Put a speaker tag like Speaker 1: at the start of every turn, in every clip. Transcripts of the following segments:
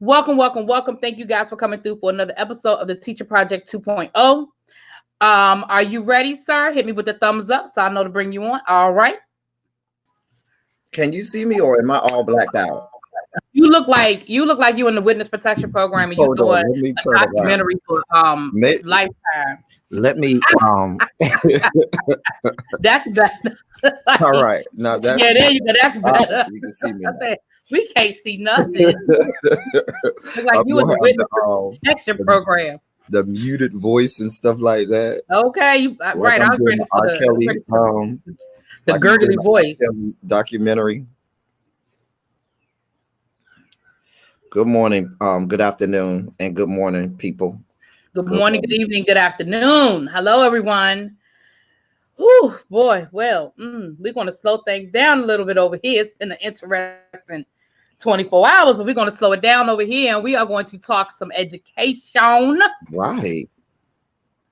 Speaker 1: Welcome, welcome, welcome. Thank you guys for coming through for another episode of the Teacher Project 2.0. Are you ready, sir? Hit me with the thumbs up so I know to bring you on. All right.
Speaker 2: Can you see me or am I all blacked out?
Speaker 1: You look like you in the witness protection program and you
Speaker 2: Hold
Speaker 1: doing
Speaker 2: on, let me
Speaker 1: a
Speaker 2: turn around.
Speaker 1: documentary for Lifetime.
Speaker 2: Let me
Speaker 1: That's better.
Speaker 2: all right. Now that's
Speaker 1: there you go. That's better.
Speaker 2: you can see me.
Speaker 1: We can't see nothing. Look like you in the witness protection program.
Speaker 2: The muted voice and stuff like that.
Speaker 1: Okay, right. I was ready for
Speaker 2: R. Kelly,
Speaker 1: the
Speaker 2: like
Speaker 1: gurgly voice.
Speaker 2: Documentary. Good morning, good afternoon, and good morning, people.
Speaker 1: Good morning, good evening, good afternoon. Hello, everyone. Whew, boy, well, we're going to slow things down a little bit over here. It's been an interesting 24 hours, but we're going to slow it down over here, and we are going to talk some education.
Speaker 2: Right.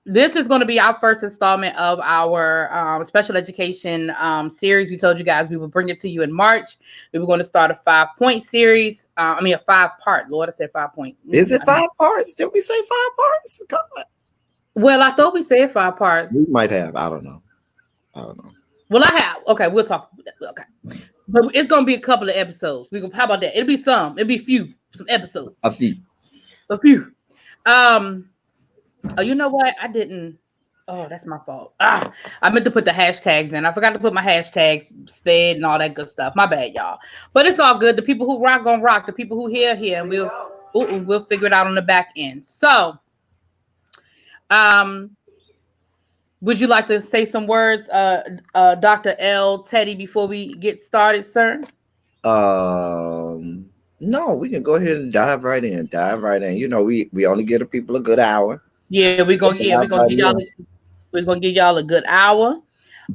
Speaker 1: This is going to be our first installment of our special education series. We told you guys we would bring it to you in March. We were going to start a 5-point series. A 5-part. Lord, I said 5-point.
Speaker 2: Is it 5 parts? Did we say 5 parts? God.
Speaker 1: Well, I thought we said 5 parts.
Speaker 2: We might have. I don't know.
Speaker 1: Well, I have. Okay, we'll talk. Okay. But it's going to be a couple of episodes. How about that? It'll be some. It'll be some episodes.
Speaker 2: A few.
Speaker 1: Oh, you know what? I didn't. Oh, that's my fault. I meant to put the hashtags in. I forgot to put my hashtags, sped, and all that good stuff. My bad, y'all. But it's all good. The people who rock gonna rock. The people who hear, and we'll figure it out on the back end. So, would you like to say some words, Dr. L. Teddy, before we get started, sir?
Speaker 2: No, we can go ahead and dive right in. You know, we only give the people a good hour.
Speaker 1: Yeah, we're gonna give y'all a good hour.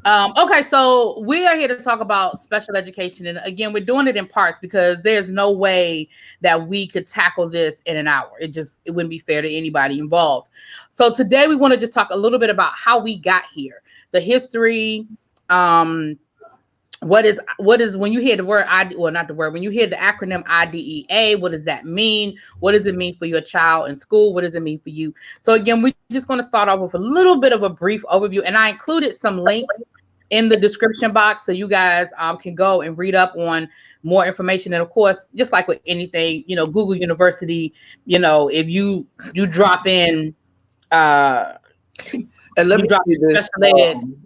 Speaker 1: Okay, so we are here to talk about special education, and again, we're doing it in parts because there's no way that we could tackle this in an hour. It wouldn't be fair to anybody involved. So today we want to just talk a little bit about how we got here, the history. What is when you hear the word when you hear the acronym IDEA, what does that mean? What does it mean for your child in school? What does it mean for you? So again, we're just going to start off with a little bit of a brief overview, and I included some links in the description box so you guys can go and read up on more information. And of course, just like with anything, Google University, if you drop in
Speaker 2: and let me say this,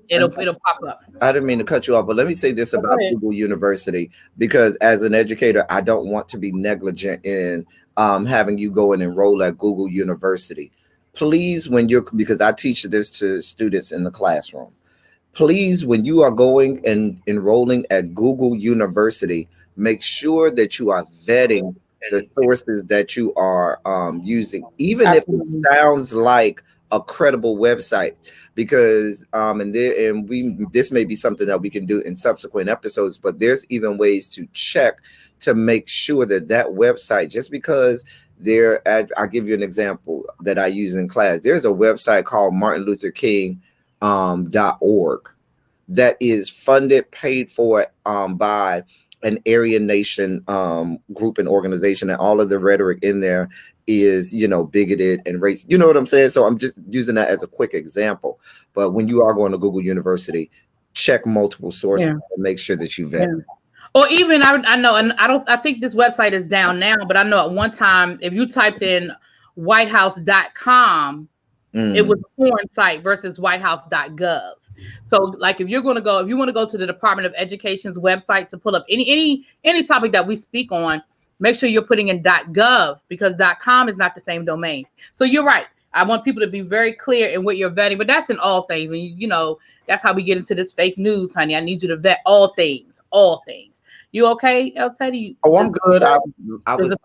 Speaker 1: it'll pop up.
Speaker 2: I didn't mean to cut you off, but let me say this about Google University, because as an educator, I don't want to be negligent in having you go and enroll at Google University. Please, because I teach this to students in the classroom, please, when you are going and enrolling at Google University, make sure that you are vetting the sources that you are using, even if it sounds like a credible website, because this may be something that we can do in subsequent episodes, but there's even ways to check to make sure that website, just because I'll give you an example that I use in class. There's a website called martinlutherking.org that is funded, paid for by an Aryan Nation group and organization, and all of the rhetoric in there is, bigoted and racist. You know what I'm saying? So I'm just using that as a quick example. But when you are going to Google University, check multiple sources and make sure that you vet.
Speaker 1: Or even I know, and I think this website is down now, but I know at one time if you typed in whitehouse.com, it was a foreign site versus whitehouse.gov. So like if you want to go to the Department of Education's website to pull up any topic that we speak on, make sure you're putting in .gov, because .com is not the same domain. So you're right. I want people to be very clear in what you're vetting, but that's in all things. When that's how we get into this fake news, honey. I need you to vet all things. You okay, El Teddy?
Speaker 2: Oh, I'm good. I was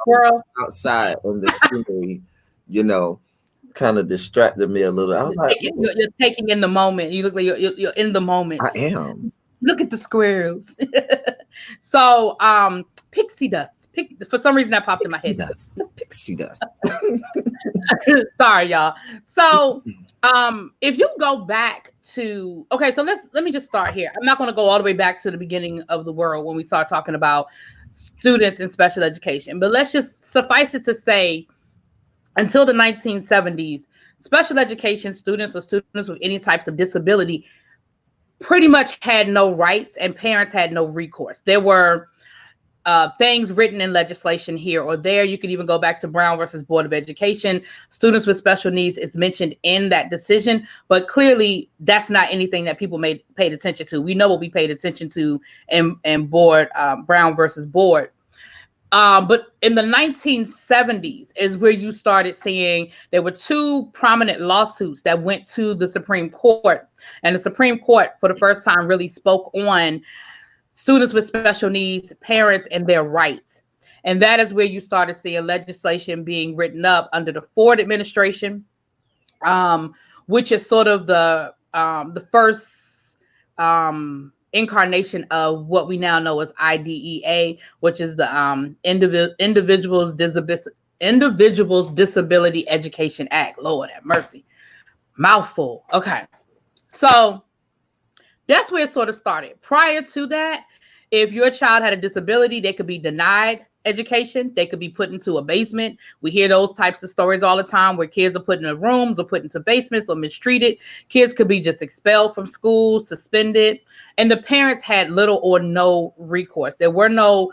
Speaker 2: outside on the scenery, kind of distracted me a little. I was
Speaker 1: you're taking in the moment. You look like you're in the moment.
Speaker 2: I am.
Speaker 1: Look at the squirrels. So, pixie dust. For some reason that popped in my head.
Speaker 2: The pixie dust.
Speaker 1: Sorry, y'all. So, if you go back to, so let me just start here. I'm not going to go all the way back to the beginning of the world when we start talking about students in special education. But let's just suffice it to say, until the 1970s, special education students or students with any types of disability pretty much had no rights, and parents had no recourse. There were things written in legislation here or there. You could even go back to Brown versus Board of Education. Students with special needs is mentioned in that decision, but clearly that's not anything that people paid attention to. We know what we paid attention to in Board, Brown versus Board. But in the 1970s is where you started seeing there were two prominent lawsuits that went to the Supreme Court. And the Supreme Court, for the first time, really spoke on students with special needs, parents, and their rights. And that is where you started seeing legislation being written up under the Ford administration, which is sort of the first incarnation of what we now know as IDEA, which is the Individuals Disability Education Act. Lord have mercy. Mouthful. Okay. So that's where it sort of started. Prior to that, if your child had a disability, they could be denied education. They could be put into a basement. We hear those types of stories all the time where kids are put in rooms or put into basements or mistreated. Kids could be just expelled from school, suspended, and the parents had little or no recourse. There were no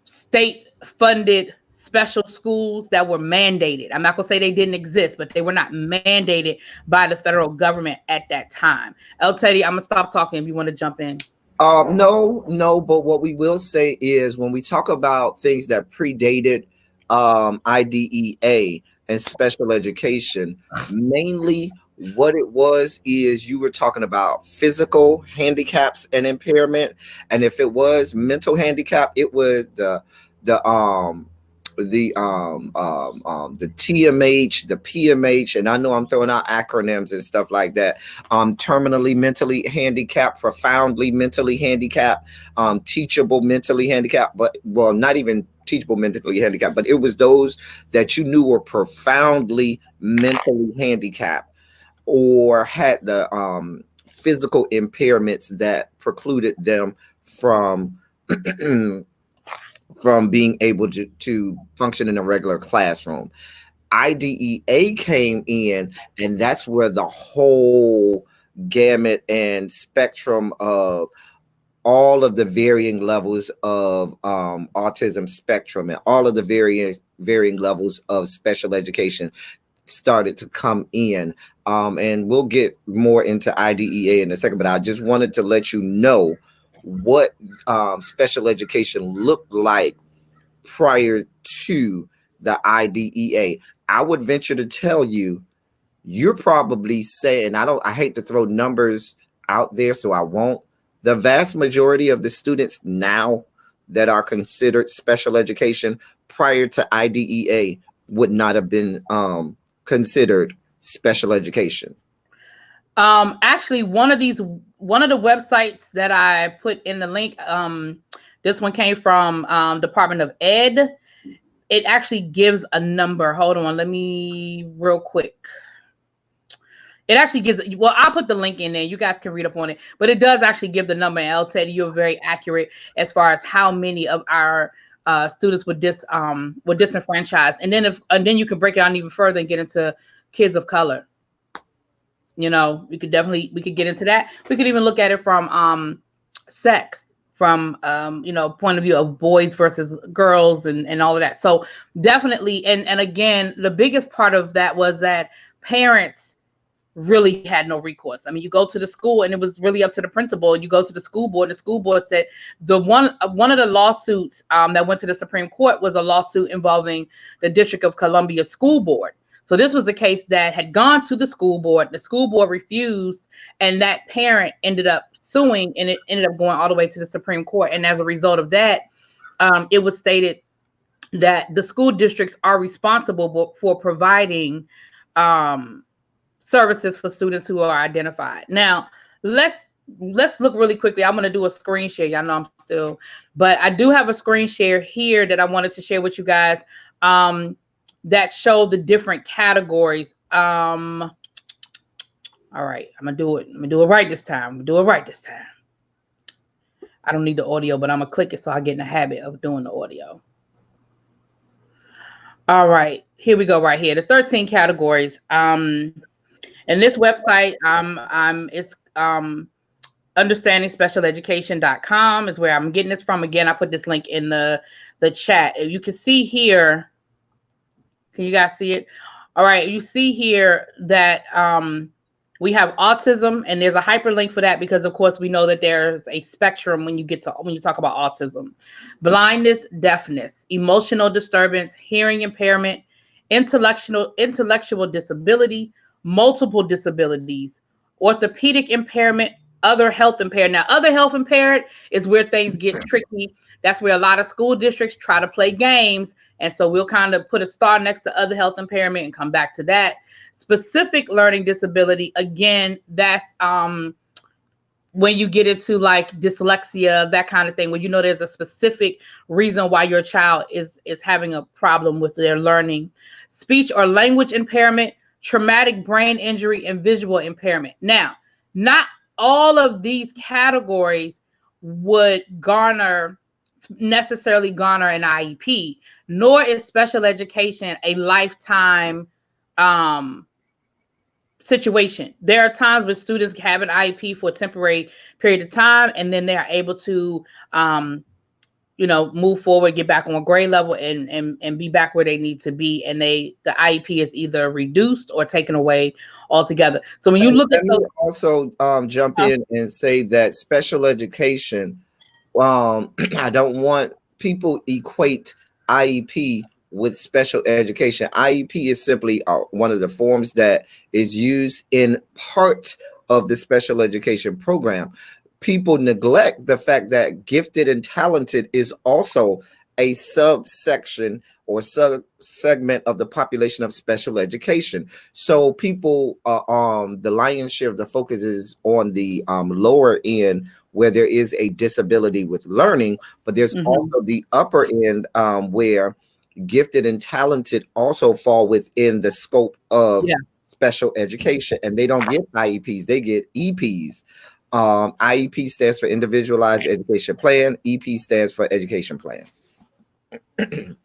Speaker 1: state-funded special schools that were mandated. I'm not going to say they didn't exist, but they were not mandated by the federal government at that time. El Teddy, I'm going to stop talking if you want to jump in.
Speaker 2: No, but what we will say is when we talk about things that predated IDEA and special education, mainly what it was is you were talking about physical handicaps and impairment. And if it was mental handicap, it was the TMH, the PMH, and I know I'm throwing out acronyms and stuff like that. Terminally mentally handicapped, profoundly mentally handicapped, teachable mentally handicapped, but well, not even teachable mentally handicapped, but it was those that you knew were profoundly mentally handicapped or had the physical impairments that precluded them from being able to function in a regular classroom. IDEA came in, and that's where the whole gamut and spectrum of all of the varying levels of autism spectrum and all of the varying levels of special education started to come in. And we'll get more into IDEA in a second, but I just wanted to let you know what special education looked like prior to the IDEA. I would venture to tell you, you're probably saying, I hate to throw numbers out there, so I won't. The vast majority of the students now that are considered special education prior to IDEA would not have been considered special education.
Speaker 1: Actually, one of the websites that I put in the link, this one came from Department of Ed. It actually gives a number. Hold on, let me real quick. It actually gives, well, I'll put the link in there. You guys can read up on it, but it does actually give the number. And I'll tell you, you're very accurate as far as how many of our students were disenfranchised. And then you can break it down even further and get into kids of color. You know, we could get into that. We could even look at it from sex, from point of view of boys versus girls and all of that. So definitely, and again, the biggest part of that was that parents really had no recourse. I mean, you go to the school and it was really up to the principal. You go to the school board, and the school board said one of the lawsuits that went to the Supreme Court was a lawsuit involving the District of Columbia School Board. So this was a case that had gone to the school board. The school board refused, and that parent ended up suing, and it ended up going all the way to the Supreme Court. And as a result of that, it was stated that the school districts are responsible for providing services for students who are identified. Now, let's look really quickly. I'm going to do a screen share. Y'all know but I do have a screen share here that I wanted to share with you guys. That show the different categories. All right, I'm gonna do it. I'm gonna do it right this time. I don't need the audio, but I'm gonna click it so I get in the habit of doing the audio. All right, here we go right here. The 13 categories. And this website, it's understandingspecialeducation.com is where I'm getting this from. Again, I put this link in the chat. If you can see here, can you guys see it? All right, you see here that we have autism, and there's a hyperlink for that because, of course, we know that there's a spectrum when you talk about autism. Blindness, deafness, emotional disturbance, hearing impairment, intellectual disability, multiple disabilities, orthopedic impairment, other health impaired. Now, other health impaired is where things get tricky. That's where a lot of school districts try to play games. And so we'll kind of put a star next to other health impairment and come back to that. Specific learning disability, again, that's when you get into like dyslexia, that kind of thing, where you know there's a specific reason why your child is having a problem with their learning. Speech or language impairment, traumatic brain injury, and visual impairment. Now, not all of these categories would necessarily garner an IEP, nor is special education a lifetime situation. There are times when students have an IEP for a temporary period of time, and then they are able to move forward, get back on grade level, and be back where they need to be. And the IEP is either reduced or taken away altogether. So when you look at those,
Speaker 2: also jump in and say that special education, I don't want people equate IEP with special education. IEP is simply one of the forms that is used in part of the special education program. People neglect the fact that gifted and talented is also a subsection or sub-segment of the population of special education. So people, the lion's share of the focus is on the lower end, where there is a disability with learning, but there's also the upper end where gifted and talented also fall within the scope of special education, and they don't get IEPs, they get EPs. IEP stands for Individualized Education Plan. EP stands for Education Plan. And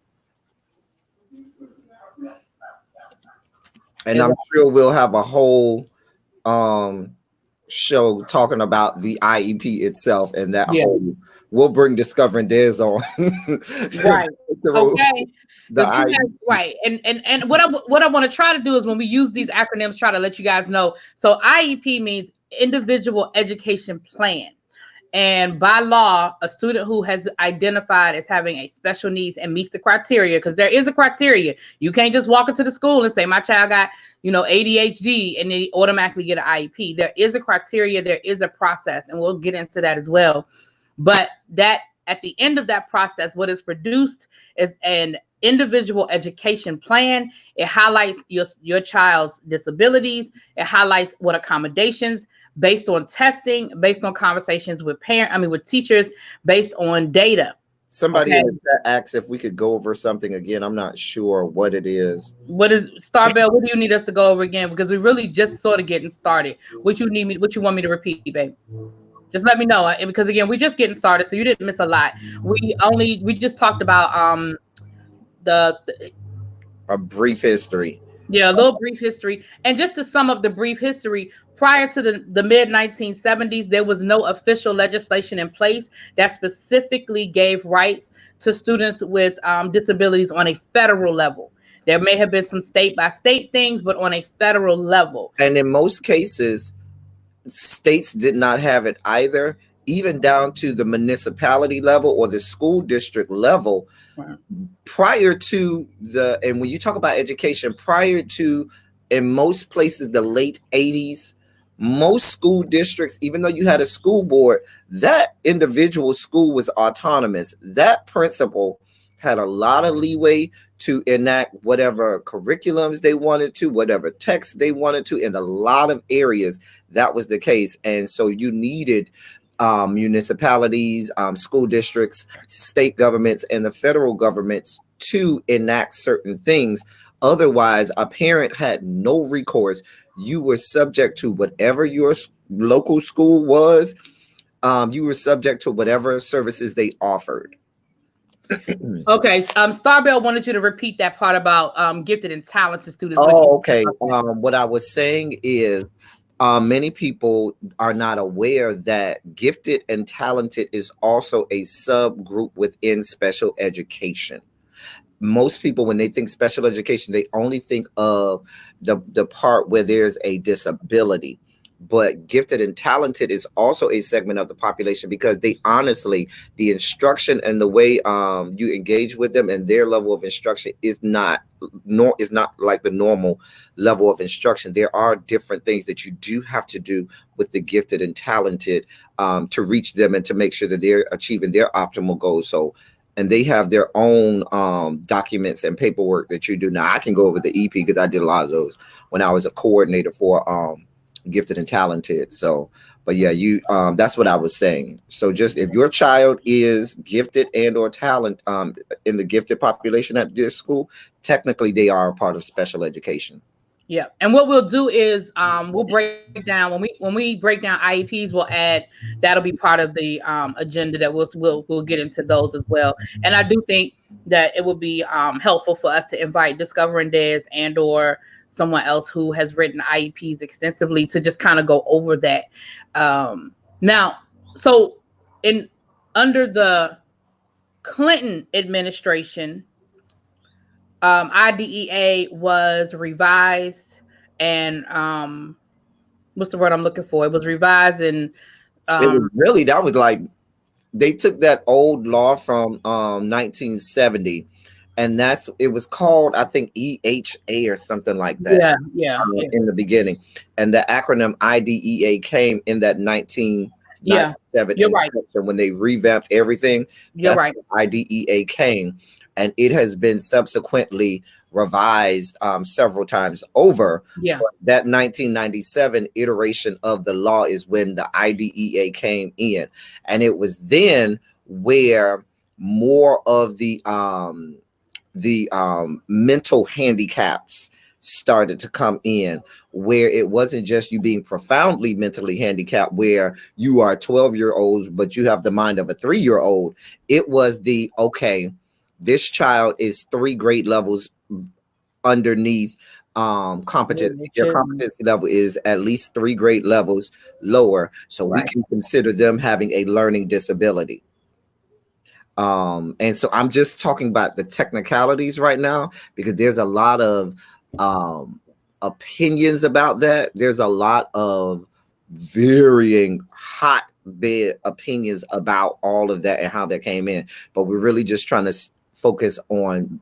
Speaker 2: I'm sure we'll have a whole show talking about the IEP itself, and that whole, we'll bring Discovering Des on.
Speaker 1: Right. Okay. Right. And what I want to try to do is, when we use these acronyms, try to let you guys know. So IEP means Individual Education Plan. And by law, a student who has identified as having a special needs and meets the criteria, because there is a criteria. You can't just walk into the school and say, my child got, ADHD, and they automatically get an IEP. There is a criteria, there is a process, and we'll get into that as well. But that at the end of that process, what is produced is an individual education plan. It highlights your child's disabilities. It highlights what accommodations, based on testing, based on conversations with with teachers, based on data.
Speaker 2: Somebody asked if we could go over something again. I'm not sure what it is.
Speaker 1: What is Starbell? What do you need us to go over again? Because we really just sort of getting started. What you want me to repeat, babe? Just let me know. Because again, we're just getting started, so you didn't miss a lot. We just talked about
Speaker 2: a brief history.
Speaker 1: Yeah, a little brief history. And just to sum up the brief history, prior to the mid-1970s, there was no official legislation in place that specifically gave rights to students with disabilities on a federal level. There may have been some state-by-state things, but on a federal level.
Speaker 2: And in most cases, states did not have it either, even down to the municipality level or the school district level. Wow. Prior to and when you talk about education, prior to, in most places, the late 80s, most school districts, even though you had a school board, that individual school was autonomous. That principal had a lot of leeway to enact whatever curriculums they wanted to, whatever texts they wanted to. In a lot of areas, that was the case. And so you needed municipalities, school districts, state governments, and the federal governments to enact certain things. Otherwise, a parent had no recourse. You were subject to whatever your local school was. You were subject to whatever services they offered.
Speaker 1: Okay. Starbell wanted you to repeat that part about gifted and talented students.
Speaker 2: Oh, okay. What I was saying is many people are not aware that gifted and talented is also a subgroup within special education. Most people, when they think special education, they only think of the part where there's a disability. But gifted and talented is also a segment of the population, because they honestly, the instruction and the way you engage with them and their level of instruction is not like the normal level of instruction. There are different things that you do have to do with the gifted and talented to reach them and to make sure that they're achieving their optimal goals. So, and they have their own documents and paperwork that you do. Now I can go over the EP because I did a lot of those when I was a coordinator for gifted and talented. So, but yeah, you that's what I was saying. So just if your child is gifted and or talent in the gifted population at your school, technically they are a part of special education.
Speaker 1: Yeah, and what we'll do is we'll break down when we break down IEPs. We'll add, that'll be part of the agenda that we'll get into those as well. And I do think that it would be helpful for us to invite Discovering Des and or someone else who has written IEPs extensively to just kind of go over that. Now, so under the Clinton administration, IDEA was revised, and what's the word I'm looking for? It was revised, and
Speaker 2: it was really, that was like they took that old law from 1970, and it was called, I think, EHA or something like that.
Speaker 1: Yeah.
Speaker 2: In the beginning, and the acronym IDEA came in that 1997.
Speaker 1: You're right.
Speaker 2: When they revamped everything,
Speaker 1: you're right.
Speaker 2: IDEA came, and it has been subsequently revised several times over.
Speaker 1: Yeah.
Speaker 2: But that 1997 iteration of the law is when the IDEA came in, and it was then where more of the mental handicaps started to come in, where it wasn't just you being profoundly mentally handicapped, where you are 12-year-olds, but you have the mind of a 3-year-old. It was okay, this child is 3 grade levels underneath competency. Their competency level is at least 3 grade levels lower. So we can consider them having a learning disability. And so I'm just talking about the technicalities right now, because there's a lot of opinions about that. There's a lot of varying hotbed opinions about all of that and how that came in. But we're really just trying to focus on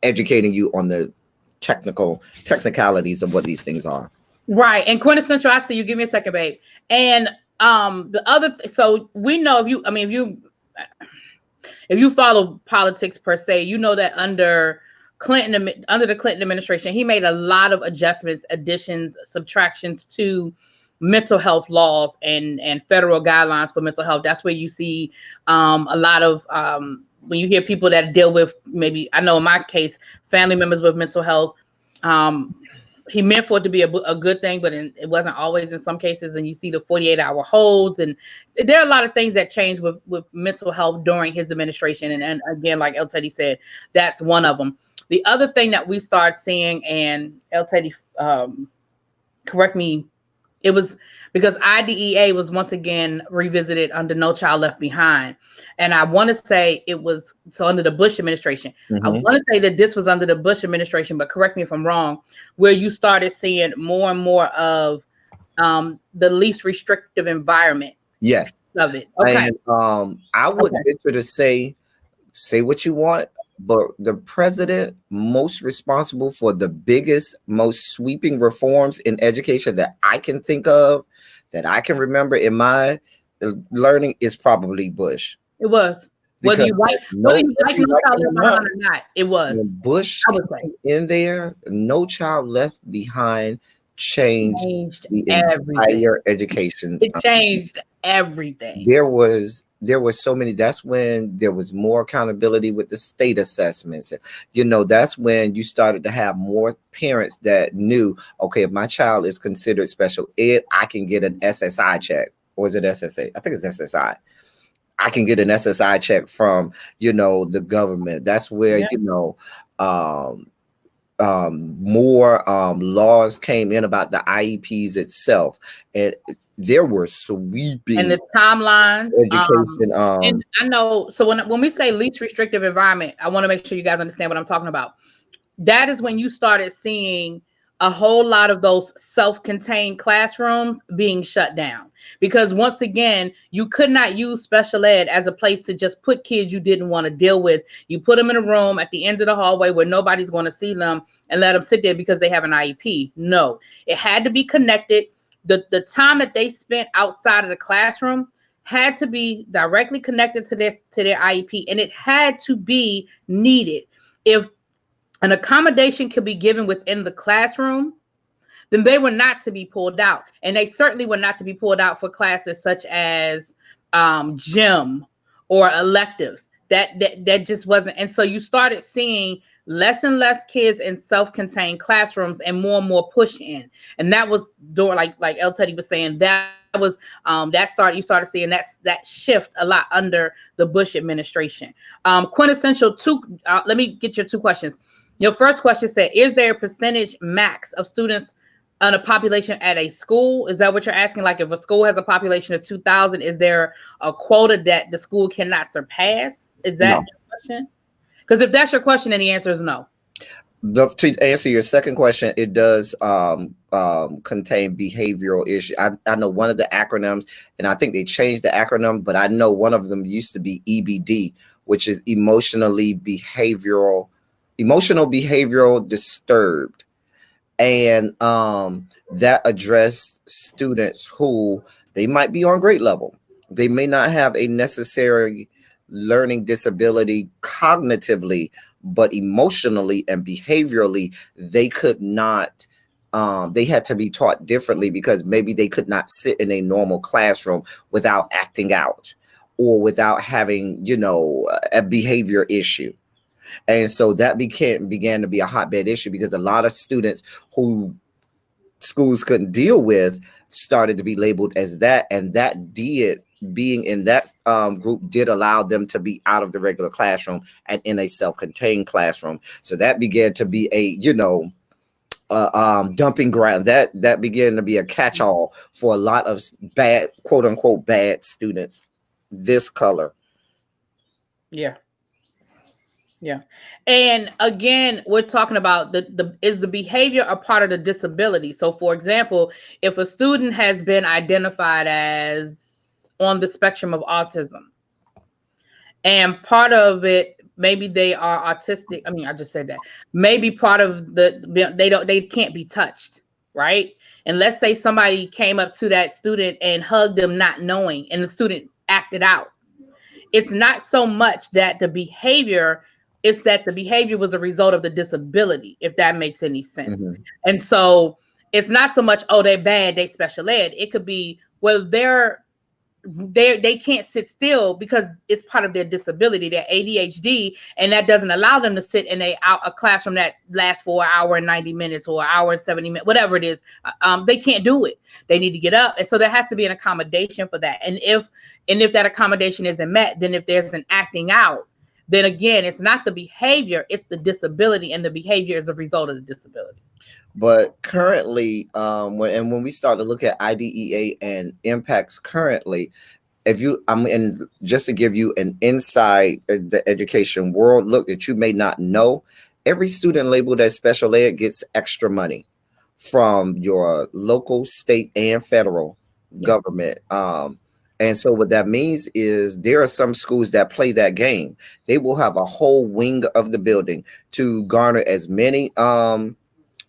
Speaker 2: educating you on the technicalities of what these things are.
Speaker 1: Right. And quintessential, I see you. Give me a second, babe. And the other, so we know if you follow politics per se, you know that under the Clinton administration, he made a lot of adjustments, additions, subtractions to mental health laws and federal guidelines for mental health. That's where you see a lot of when you hear people that deal with, maybe, I know in my case, family members with mental health, he meant for it to be a good thing, but it wasn't always in some cases. And you see the 48-hour holds, and there are a lot of things that changed with mental health during his administration. And again, like El Teddy said, that's one of them. The other thing that we start seeing, and El Teddy, correct me, it was because IDEA was once again revisited under No Child Left Behind. And I want to say it was under the Bush administration. I want to say that this was under the Bush administration, but correct me if I'm wrong, where you started seeing more and more of the least restrictive environment.
Speaker 2: Yes.
Speaker 1: Of it. Okay.
Speaker 2: And, I would venture to say what you want, but the president most responsible for the biggest, most sweeping reforms in education that I can think of, that I can remember in my learning, is probably Bush.
Speaker 1: It was. Whether you like No Child Left Behind or not, it was.
Speaker 2: When Bush in there, No Child Left Behind changed the entire education.
Speaker 1: It changed everything.
Speaker 2: There were so many. That's when there was more accountability with the state assessments. That's when you started to have more parents that knew, okay, if my child is considered special ed, I can get an SSI check. or is it SSA? I think it's SSI. I can get an SSI check from, the government. That's where, um, more laws came in about the IEPs itself. And there were sweeping
Speaker 1: and the timelines.
Speaker 2: education.
Speaker 1: And I know, so when we say least restrictive environment, I want to make sure you guys understand what I'm talking about. That is when you started seeing a whole lot of those self-contained classrooms being shut down, because once again, you could not use special ed as a place to just put kids you didn't want to deal with. You put them in a room at the end of the hallway where nobody's going to see them and let them sit there because they have an IEP. No, it had to be connected. The time that they spent outside of the classroom had to be directly connected to their IEP, and it had to be needed. If an accommodation could be given within the classroom, then they were not to be pulled out. And they certainly were not to be pulled out for classes such as gym or electives. That just wasn't. And so you started seeing less and less kids in self-contained classrooms and more push in. And that was like El Teddy was saying, that was you started seeing that shift a lot under the Bush administration. Quintessential two, let me get your two questions. Your first question said, is there a percentage max of students on a population at a school? Is that what you're asking? Like if a school has a population of 2,000, is there a quota that the school cannot surpass? Is that your question? Because if that's your question, then the answer is no.
Speaker 2: To answer your second question, it does contain behavioral issues. I know one of the acronyms, and I think they changed the acronym, but I know one of them used to be EBD, which is emotional behavioral disturbed. And that addressed students who they might be on grade level. They may not have a necessary learning disability cognitively, but emotionally and behaviorally, they could not, they had to be taught differently because maybe they could not sit in a normal classroom without acting out or without having, a behavior issue. And so that began to be a hotbed issue because a lot of students who schools couldn't deal with started to be labeled as that. And that being in that group did allow them to be out of the regular classroom and in a self-contained classroom. So that began to be a, dumping ground. That began to be a catch-all for a lot of bad, quote unquote, bad students this color.
Speaker 1: Yeah. Yeah. And again, we're talking about is the behavior a part of the disability? So for example, if a student has been identified as on the spectrum of autism, and part of it, maybe they are autistic. I mean, I just said that. Maybe part of they can't be touched, right? And let's say somebody came up to that student and hugged them not knowing, and the student acted out. It's not so much that the behavior, it's that the behavior was a result of the disability, if that makes any sense. Mm-hmm. And so it's not so much, oh, they're bad, they special ed. It could be, well, they can't sit still because it's part of their disability, their ADHD, and that doesn't allow them to sit in a classroom that lasts for an hour and 90 minutes or an hour and 70 minutes, whatever it is. They can't do it. They need to get up. And so there has to be an accommodation for that. And if that accommodation isn't met, then if there's an acting out, then again, it's not the behavior, it's the disability, and the behavior is a result of the disability.
Speaker 2: But currently, when we start to look at IDEA and impacts currently, just to give you an inside the education world look that you may not know, every student labeled as special ed gets extra money from your local, state, and federal government. And so what that means is there are some schools that play that game. They will have a whole wing of the building to garner as many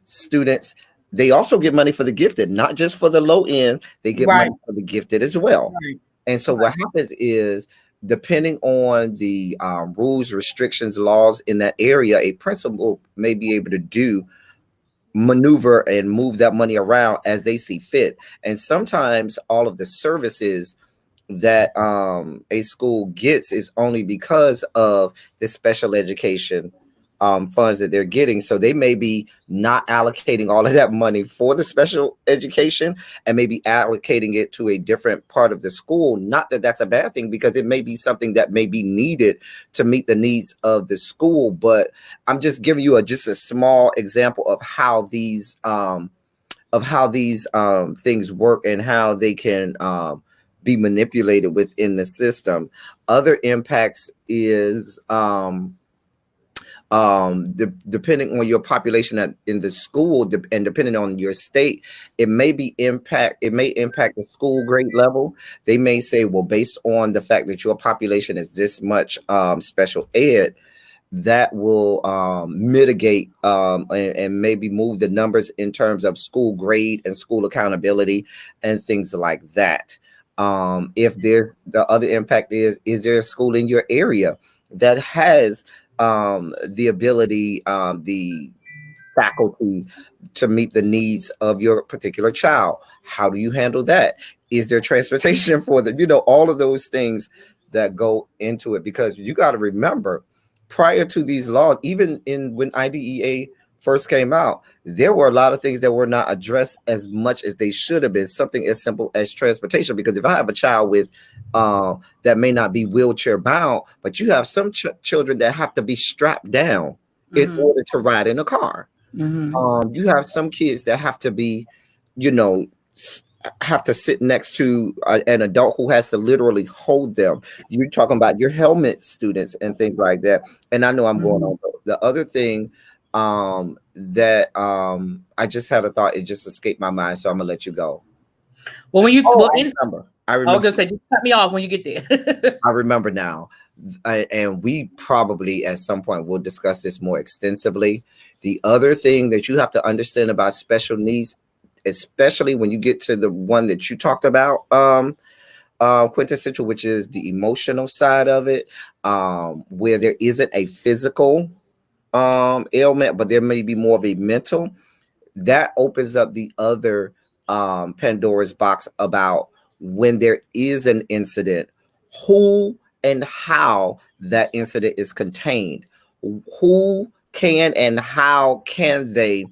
Speaker 2: students. They also get money for the gifted, not just for the low end. They get money for the gifted as well. Right. And so what happens is, depending on the rules, restrictions, laws in that area, a principal may be able to maneuver and move that money around as they see fit. And sometimes all of the services that a school gets is only because of the special education funds that they're getting. So they may be not allocating all of that money for the special education and maybe allocating it to a different part of the school. Not that that's a bad thing, because it may be something that may be needed to meet the needs of the school. But I'm just giving you just a small example of how these things work and how they can be manipulated within the system. Other impacts is depending on your population in the school, and depending on your state, it may impact the school grade level. They may say, well, based on the fact that your population is this much special ed, that will mitigate and maybe move the numbers in terms of school grade and school accountability and things like that. If the other impact is there a school in your area that has the ability, the faculty to meet the needs of your particular child? How do you handle that? Is there transportation for them? All of those things that go into it, because you got to remember, prior to these laws, even when IDEA first came out, there were a lot of things that were not addressed as much as they should have been. Something as simple as transportation, because if I have a child with that may not be wheelchair bound, but you have some children that have to be strapped down in order to ride in a car. You have some kids that have to be, have to sit next to an adult who has to literally hold them. You're talking about your helmet students and things like that. And I know I'm going on. The other thing that I just had a thought, it just escaped my mind, so I'm gonna let you go.
Speaker 1: Well, when you
Speaker 2: I remember.
Speaker 1: I was gonna say, just cut me off when you get there.
Speaker 2: I remember now, and we probably at some point will discuss this more extensively. The other thing that you have to understand about special needs, especially when you get to the one that you talked about, quintessential, which is the emotional side of it, where there isn't a physical ailment, but there may be more of a mental. That opens up the other Pandora's box about when there is an incident, who and how that incident is contained, who can and how can they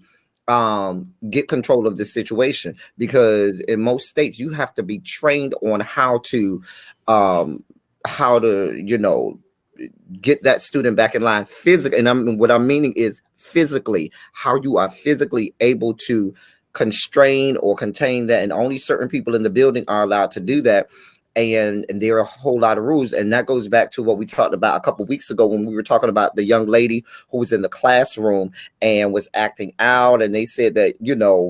Speaker 2: get control of the situation, because in most states you have to be trained on how to get that student back in line physically. And what I'm meaning is physically, how you are physically able to constrain or contain that, and only certain people in the building are allowed to do that. And there are a whole lot of rules, and that goes back to what we talked about a couple of weeks ago when we were talking about the young lady who was in the classroom and was acting out, and they said that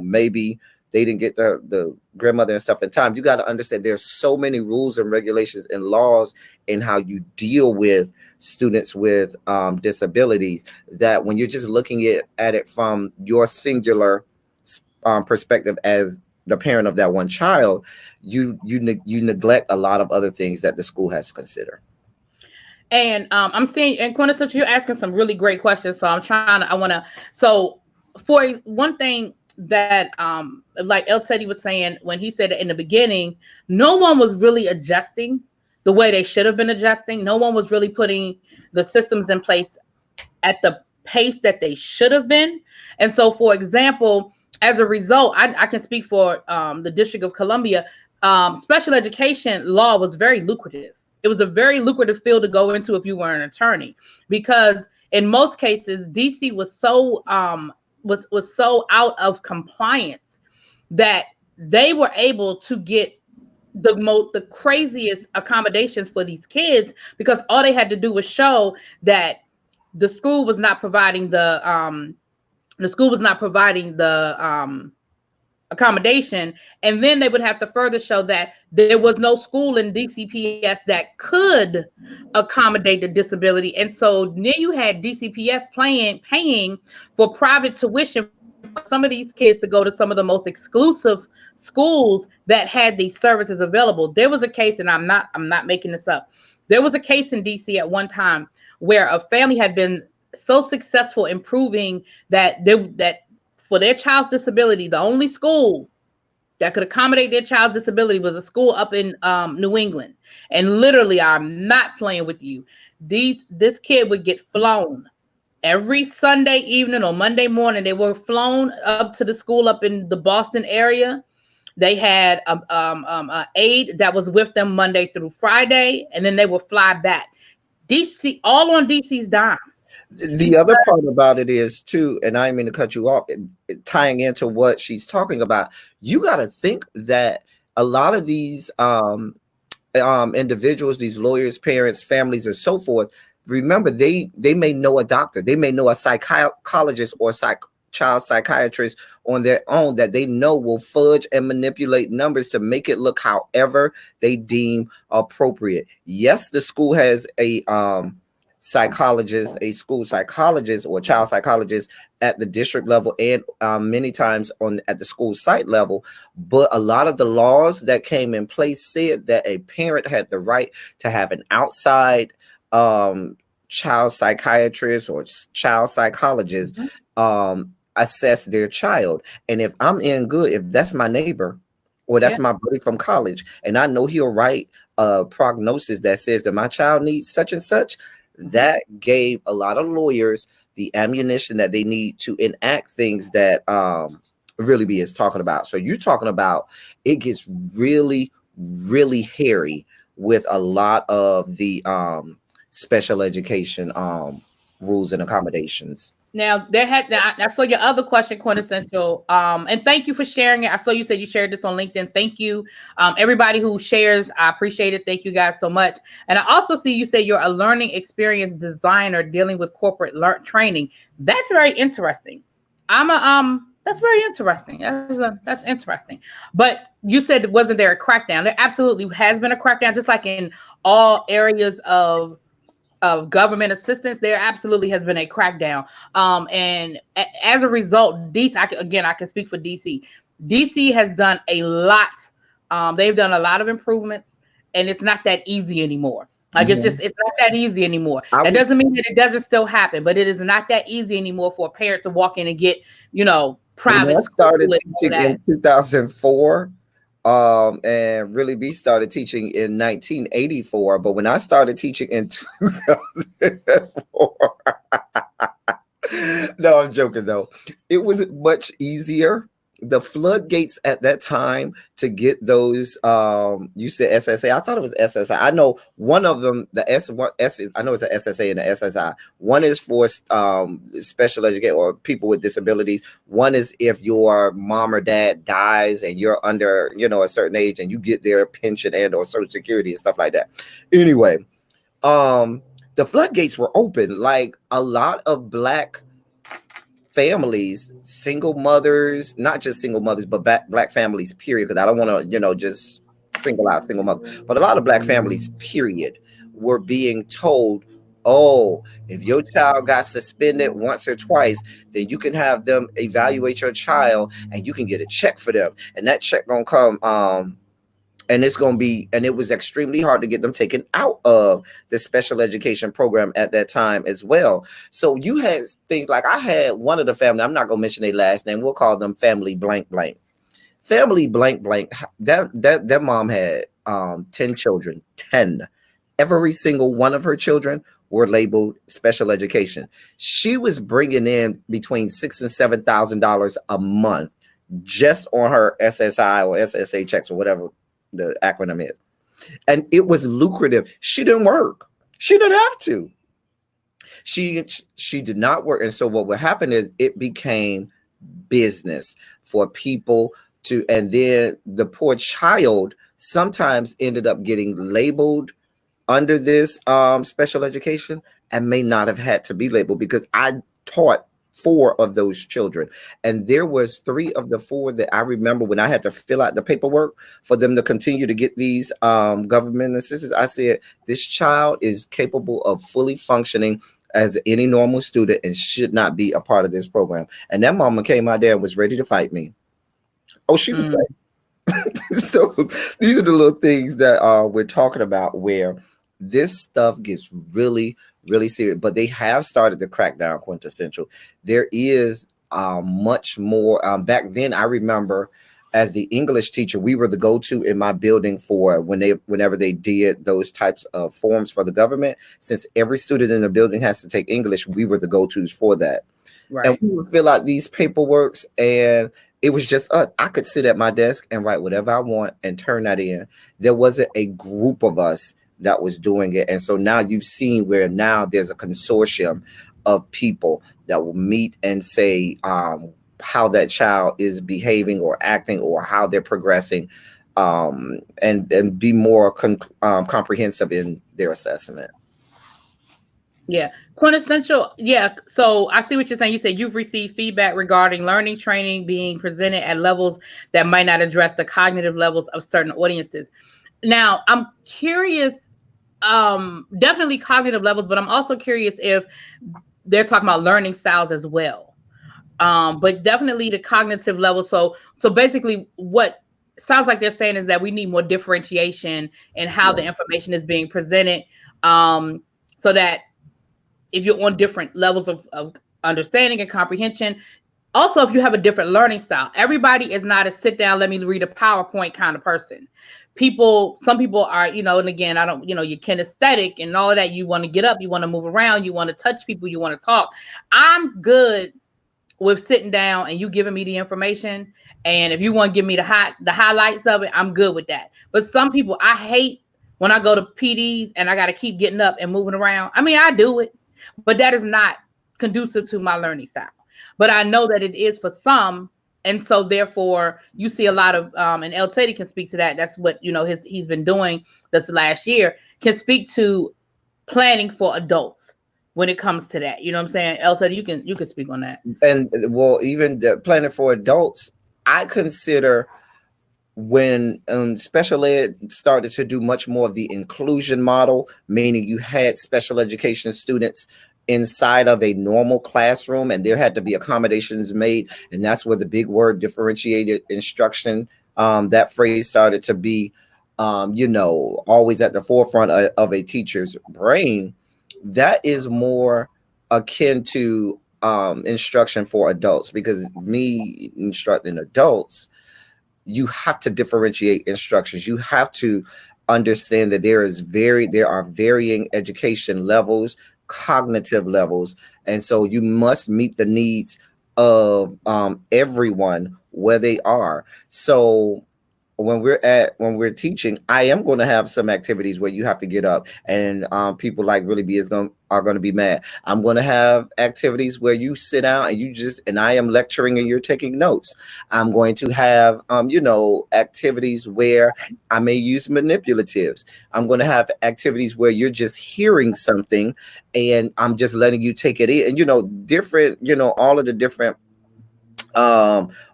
Speaker 2: maybe they didn't get the grandmother and stuff in time. You got to understand there's so many rules and regulations and laws in how you deal with students with disabilities, that when you're just looking at it from your singular perspective as the parent of that one child, you neglect a lot of other things that the school has to consider.
Speaker 1: And I'm seeing, and Quintessential, you're asking some really great questions. So so for one thing that like El Teddy was saying, when he said it in the beginning, no one was really adjusting the way they should have been adjusting. No one was really putting the systems in place at the pace that they should have been. And so, for example, as a result, I can speak for the District of Columbia. Special education law was very lucrative. It was a very lucrative field to go into if you were an attorney, because in most cases, DC was so was so out of compliance that they were able to get the craziest accommodations for these kids, because all they had to do was show that the school was not providing the accommodation, and then they would have to further show that there was no school in DCPS that could accommodate the disability. And so then you had DCPS paying for private tuition for some of these kids to go to some of the most exclusive schools that had these services available. There was a case, and I'm not making this up. There was a case in DC at one time where a family had been so successful in proving that for their child's disability, the only school that could accommodate their child's disability was a school up in New England. And literally, I'm not playing with you, this kid would get flown every Sunday evening or Monday morning, they were flown up to the school up in the Boston area. They had a aide that was with them Monday through Friday, and then they would fly back. DC, all on DC's dime.
Speaker 2: The other part about it is too, and I didn't mean to cut you off, tying into what she's talking about, you got to think that a lot of these individuals, these lawyers, parents, families, and so forth, remember they may know a doctor, they may know a psychologist or child psychiatrist on their own that they know will fudge and manipulate numbers to make it look however they deem appropriate. Yes, the school has a psychologist, a school psychologist or child psychologist at the district level, and many times at the school site level. But a lot of the laws that came in place said that a parent had the right to have an outside child psychiatrist or child psychologist assess their child. And if I'm in good, if that's my neighbor or that's my buddy from college, and I know he'll write a prognosis that says that my child needs such and such, that gave a lot of lawyers the ammunition that they need to enact things that really B is talking about. So you're talking about it gets really, really hairy with a lot of the special education rules and accommodations.
Speaker 1: Now, I saw your other question, Quintessential, and thank you for sharing it. I saw you said you shared this on LinkedIn. Thank you. Everybody who shares, I appreciate it. Thank you guys so much. And I also see you say you're a learning experience designer dealing with corporate training. That's very interesting. That's very interesting. That's interesting. But you said, wasn't there a crackdown? There absolutely has been a crackdown, just like in all areas of government assistance. There absolutely has been a crackdown. And as a result, DC, I can speak for DC. DC has done a lot. They've done a lot of improvements, and it's not that easy anymore. Like it's not that easy anymore. That doesn't mean that it doesn't still happen, but it is not that easy anymore for a parent to walk in and get, private school. I
Speaker 2: started teaching in 2004. And really B started teaching in 1984, but when I started teaching in 2004, no, I'm joking though. It was much easier. The floodgates at that time to get those, you said SSA. I thought it was SSI. I know one of them, the S, I know it's the SSA and the SSI. One is for special education or people with disabilities. One is if your mom or dad dies and you're under, a certain age and you get their pension and or Social Security and stuff like that. Anyway, the floodgates were open. Like a lot of Black families, single mothers, not just single mothers, but Black families, period. Because I don't want to, just single out single mothers, but a lot of Black families, period, were being told, oh, if your child got suspended once or twice, then you can have them evaluate your child and you can get a check for them. And that check gonna come, and it's going to be, and it was extremely hard to get them taken out of the special education program at that time as well. So you had things like, I had one of the family, I'm not going to mention their last name, we'll call them family blank blank. Family blank blank, that mom had 10 children, 10. Every single one of her children were labeled special education. She was bringing in between $6,000 and $7,000 a month just on her SSI or SSA checks or whatever the acronym is. And it was lucrative. She didn't work. She didn't have to. She did not work. And so what would happen is it became business for people to, and then the poor child sometimes ended up getting labeled under this special education and may not have had to be labeled, because I taught 4 of those children, and there was 3 of the 4 that I remember when I had to fill out the paperwork for them to continue to get these government assistance. I said, this child is capable of fully functioning as any normal student and should not be a part of this program. And that mama came out there and was ready to fight me. Oh, she was right. So these are the little things that we're talking about where this stuff gets really, really serious, but they have started to crack down, Quintessential. There is much more. Back then, I remember as the English teacher, we were the go-to in my building for whenever they did those types of forms for the government. Since every student in the building has to take English, we were the go-tos for that.
Speaker 1: Right.
Speaker 2: And we would fill out these paperworks, and it was just us. I could sit at my desk and write whatever I want and turn that in. There wasn't a group of us that was doing it. And so now you've seen where now there's a consortium of people that will meet and say how that child is behaving or acting or how they're progressing, and be more comprehensive in their assessment.
Speaker 1: Yeah, quintessential. Yeah, so I see what you're saying. You said you've received feedback regarding learning training being presented at levels that might not address the cognitive levels of certain audiences. Now, I'm curious, definitely cognitive levels, but I'm also curious if they're talking about learning styles as well. But definitely the cognitive level. So basically what sounds like they're saying is that we need more differentiation in how the information is being presented, so that if you're on different levels of understanding and comprehension, also if you have a different learning style. Everybody is not a sit down, let me read a PowerPoint kind of person. Some people are, and again, I don't, you're kinesthetic and all of that. You want to get up, you want to move around, you want to touch people, you want to talk. I'm good with sitting down and you giving me the information, and if you want to give me the highlights of it, I'm good with that. But some people, I hate when I go to PDs and I got to keep getting up and moving around. I mean, I do it, but that is not conducive to my learning style. But I know that it is for some, and so therefore you see a lot of and El Teddy can speak to that. That's what he's been doing this last year, can speak to planning for adults when it comes to that. You know what I'm saying? Elsa, you can speak on that.
Speaker 2: And well, even the planning for adults, I consider when special ed started to do much more of the inclusion model, meaning you had special education students inside of a normal classroom and there had to be accommodations made. And that's where the big word differentiated instruction, that phrase started to be, always at the forefront of a teacher's brain. That is more akin to instruction for adults, because me instructing adults, you have to differentiate instructions. You have to understand that there are varying education levels, cognitive levels, and so you must meet the needs of everyone where they are. So when we're teaching, I am going to have some activities where you have to get up, and people like Really Be are going to be mad. I'm going to have activities where you sit down and I am lecturing and you're taking notes. I'm going to have activities where I may use manipulatives. I'm going to have activities where you're just hearing something and I'm just letting you take it in, and different, all of the different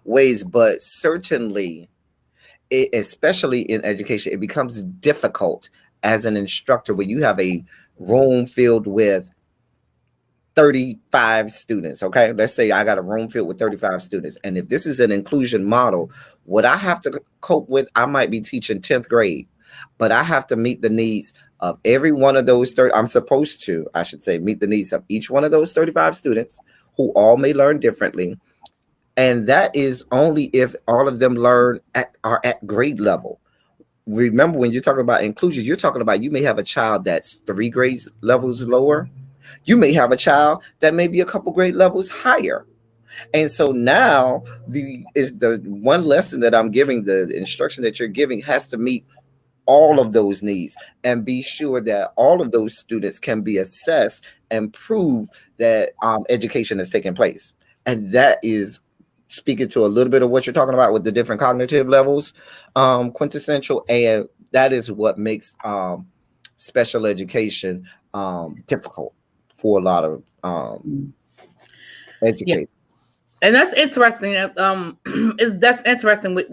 Speaker 2: ways. But certainly, especially in education, it becomes difficult as an instructor when you have a room filled with 35 students. Okay, let's say I got a room filled with 35 students, and if this is an inclusion model, what I have to cope with, I might be teaching 10th grade, but I have to meet the needs of every one of those 30. I'm supposed to, I should say, meet the needs of each one of those 35 students who all may learn differently. And that is only if all of them are at grade level. Remember, when you're talking about inclusion, you're talking about you may have a child that's 3 grades levels lower. You may have a child that may be a couple grade levels higher. And so now the one lesson that I'm giving, the instruction that you're giving, has to meet all of those needs and be sure that all of those students can be assessed and prove that education has taken place. And that is speaking to a little bit of what you're talking about with the different cognitive levels, quintessential, and that is what makes special education difficult for a lot of educators.
Speaker 1: Yeah. And that's interesting. That's interesting with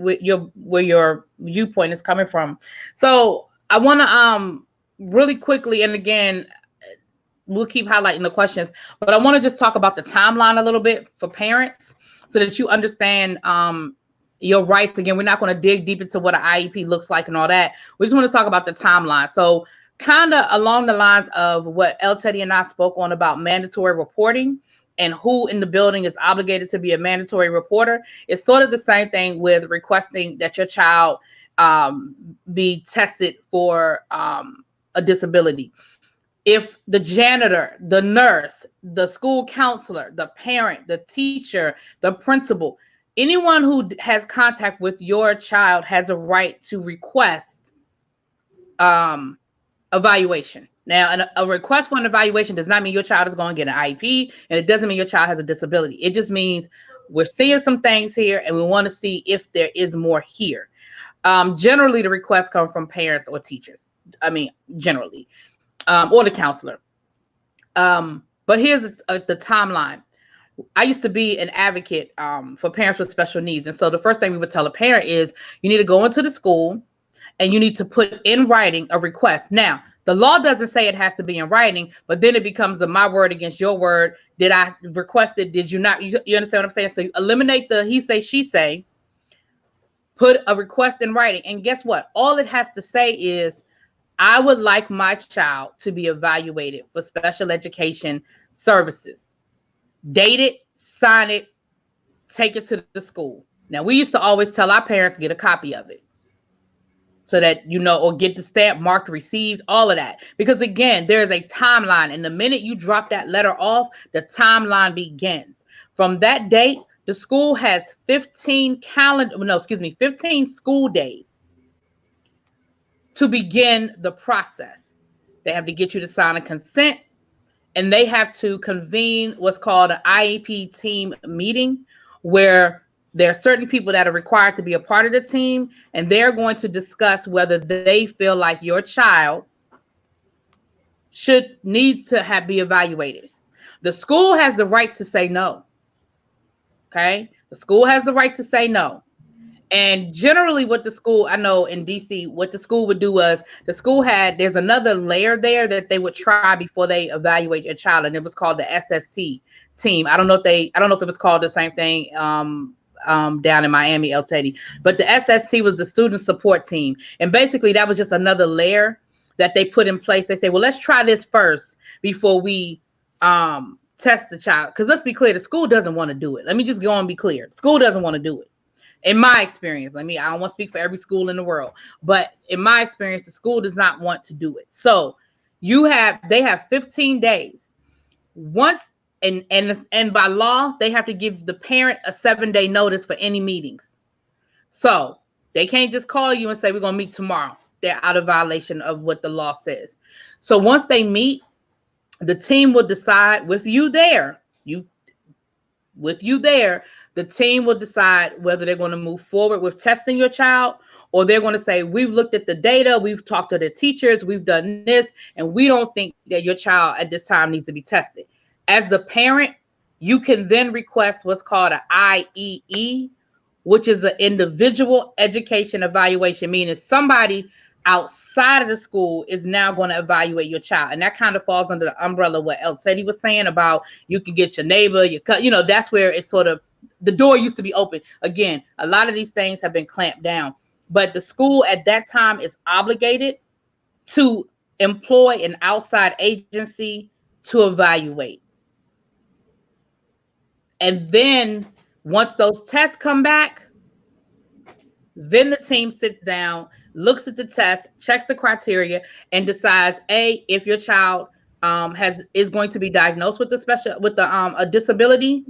Speaker 1: where your viewpoint is coming from. So I want to really quickly, and again, we'll keep highlighting the questions, but I want to just talk about the timeline a little bit for parents, so that you understand your rights. Again, we're not going to dig deep into what an IEP looks like and all that. We just want to talk about the timeline. So kind of along the lines of what El Teddy and I spoke on about mandatory reporting. and who in the building is obligated to be a mandatory reporter. It's sort of the same thing with requesting that your child be tested for a disability. If the janitor, the nurse, the school counselor, the parent, the teacher, the principal, anyone who has contact with your child has a right to request evaluation. Now, a request for an evaluation does not mean your child is going to get an IEP, and it doesn't mean your child has a disability. It just means we're seeing some things here, and we want to see if there is more here. Generally, the requests come from parents or teachers. I mean, generally, or the counselor. But here's the timeline. I used to be an advocate for parents with special needs. And so the first thing we would tell a parent is you need to go into the school and you need to put in writing a request. Now, the law doesn't say it has to be in writing, but then it becomes a my word against your word. Did I request it? Did you not? You understand what I'm saying? So you eliminate the he say, she say, put a request in writing. And guess what? All it has to say is, I would like my child to be evaluated for special education services. Date it, sign it, take it to the school. Now, we used to always tell our parents, get a copy of it so that, or get the stamp marked received, all of that. Because again, there's a timeline. And the minute you drop that letter off, the timeline begins. From that date, the school has 15 school days to begin the process. They have to get you to sign a consent, and they have to convene what's called an IEP team meeting, where there are certain people that are required to be a part of the team, and they're going to discuss whether they feel like your child needs to be evaluated. The school has the right to say no. Okay? The school has the right to say no. And generally what the school, I know in DC, what the school would do was there's another layer there that they would try before they evaluate your child. And it was called the SST team. I don't know if it was called the same thing down in Miami, El Teddy, but the SST was the student support team. And basically that was just another layer that they put in place. They say, well, let's try this first before we test the child. Because let's be clear, the school doesn't want to do it. Let me just go and be clear. The school doesn't want to do it. In my experience, I don't want to speak for every school in the world, but in my experience, the school does not want to do it. So they have 15 days. Once and by law, they have to give the parent a 7-day notice for any meetings. So they can't just call you and say, we're going to meet tomorrow. They're out of violation of what the law says. So once they meet, the team will decide with you there, the team will decide whether they're going to move forward with testing your child, or they're going to say, we've looked at the data, we've talked to the teachers, we've done this, and we don't think that your child at this time needs to be tested. As the parent, you can then request what's called an IEE, which is an individual education evaluation, meaning somebody outside of the school is now going to evaluate your child. And that kind of falls under the umbrella of what El Teddy was saying about you can get your neighbor, that's where it's sort of, the door used to be open. Again, a lot of these things have been clamped down, but the school at that time is obligated to employ an outside agency to evaluate. And then once those tests come back, then the team sits down, looks at the test, checks the criteria, and decides if your child is going to be diagnosed with a disability,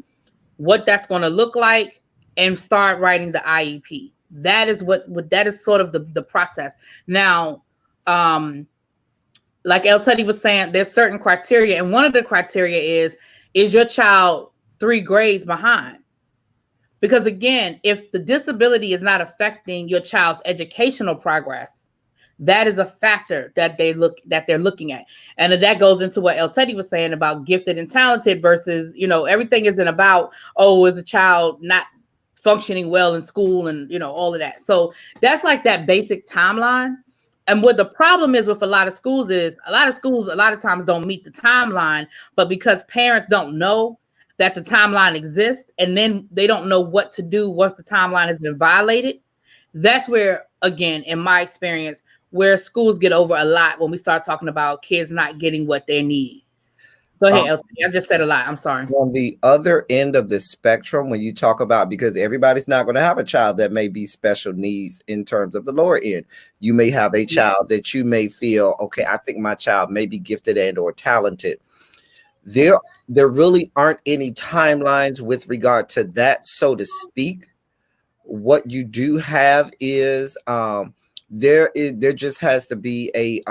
Speaker 1: what that's going to look like, and start writing the IEP. That is that is sort of the process. Now, like El Teddy was saying, there's certain criteria, and one of the criteria is your child 3 grades behind? Because again, if the disability is not affecting your child's educational progress, that is a factor that they're looking at. And that goes into what El Teddy was saying about gifted and talented versus, everything isn't about, is a child not functioning well in school and, all of that. So that's like that basic timeline. And what the problem is with a lot of schools is a lot of times don't meet the timeline, but because parents don't know that the timeline exists, and then they don't know what to do once the timeline has been violated. That's where, again, in my experience, where schools get over a lot when we start talking about kids not getting what they need. Go ahead, Elsie. I just said a lot. I'm sorry.
Speaker 2: On the other end of the spectrum, when you talk about, because everybody's not going to have a child that may be special needs in terms of the lower end, you may have a child that you may feel, okay, I think my child may be gifted and or talented. There really aren't any timelines with regard to that, so to speak. What you do have is there just has to be a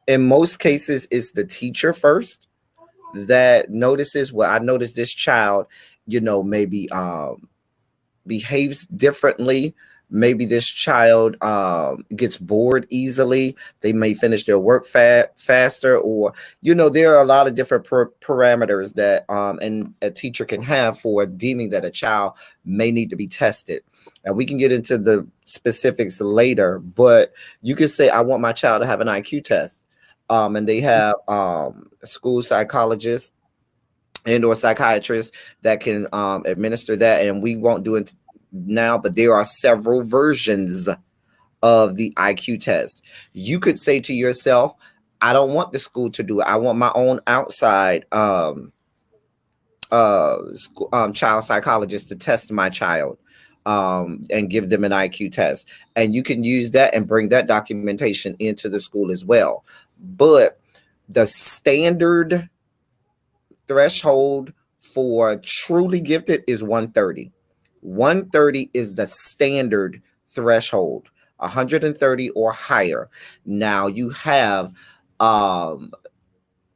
Speaker 2: in most cases it's the teacher first that notices, well, I noticed this child, maybe behaves differently. Maybe this child gets bored easily. They may finish their work faster, or there are a lot of different parameters that and a teacher can have for deeming that a child may need to be tested. And we can get into the specifics later, but you could say, I want my child to have an IQ test. And they have school psychologists and or psychiatrists that can administer that. And we won't do it now, but there are several versions of the IQ test. You could say to yourself, I don't want the school to do it. I want my own outside child psychologist to test my child and give them an IQ test. And you can use that and bring that documentation into the school as well. But the standard threshold for truly gifted is 130. 130 is the standard threshold, 130 or higher. Now you have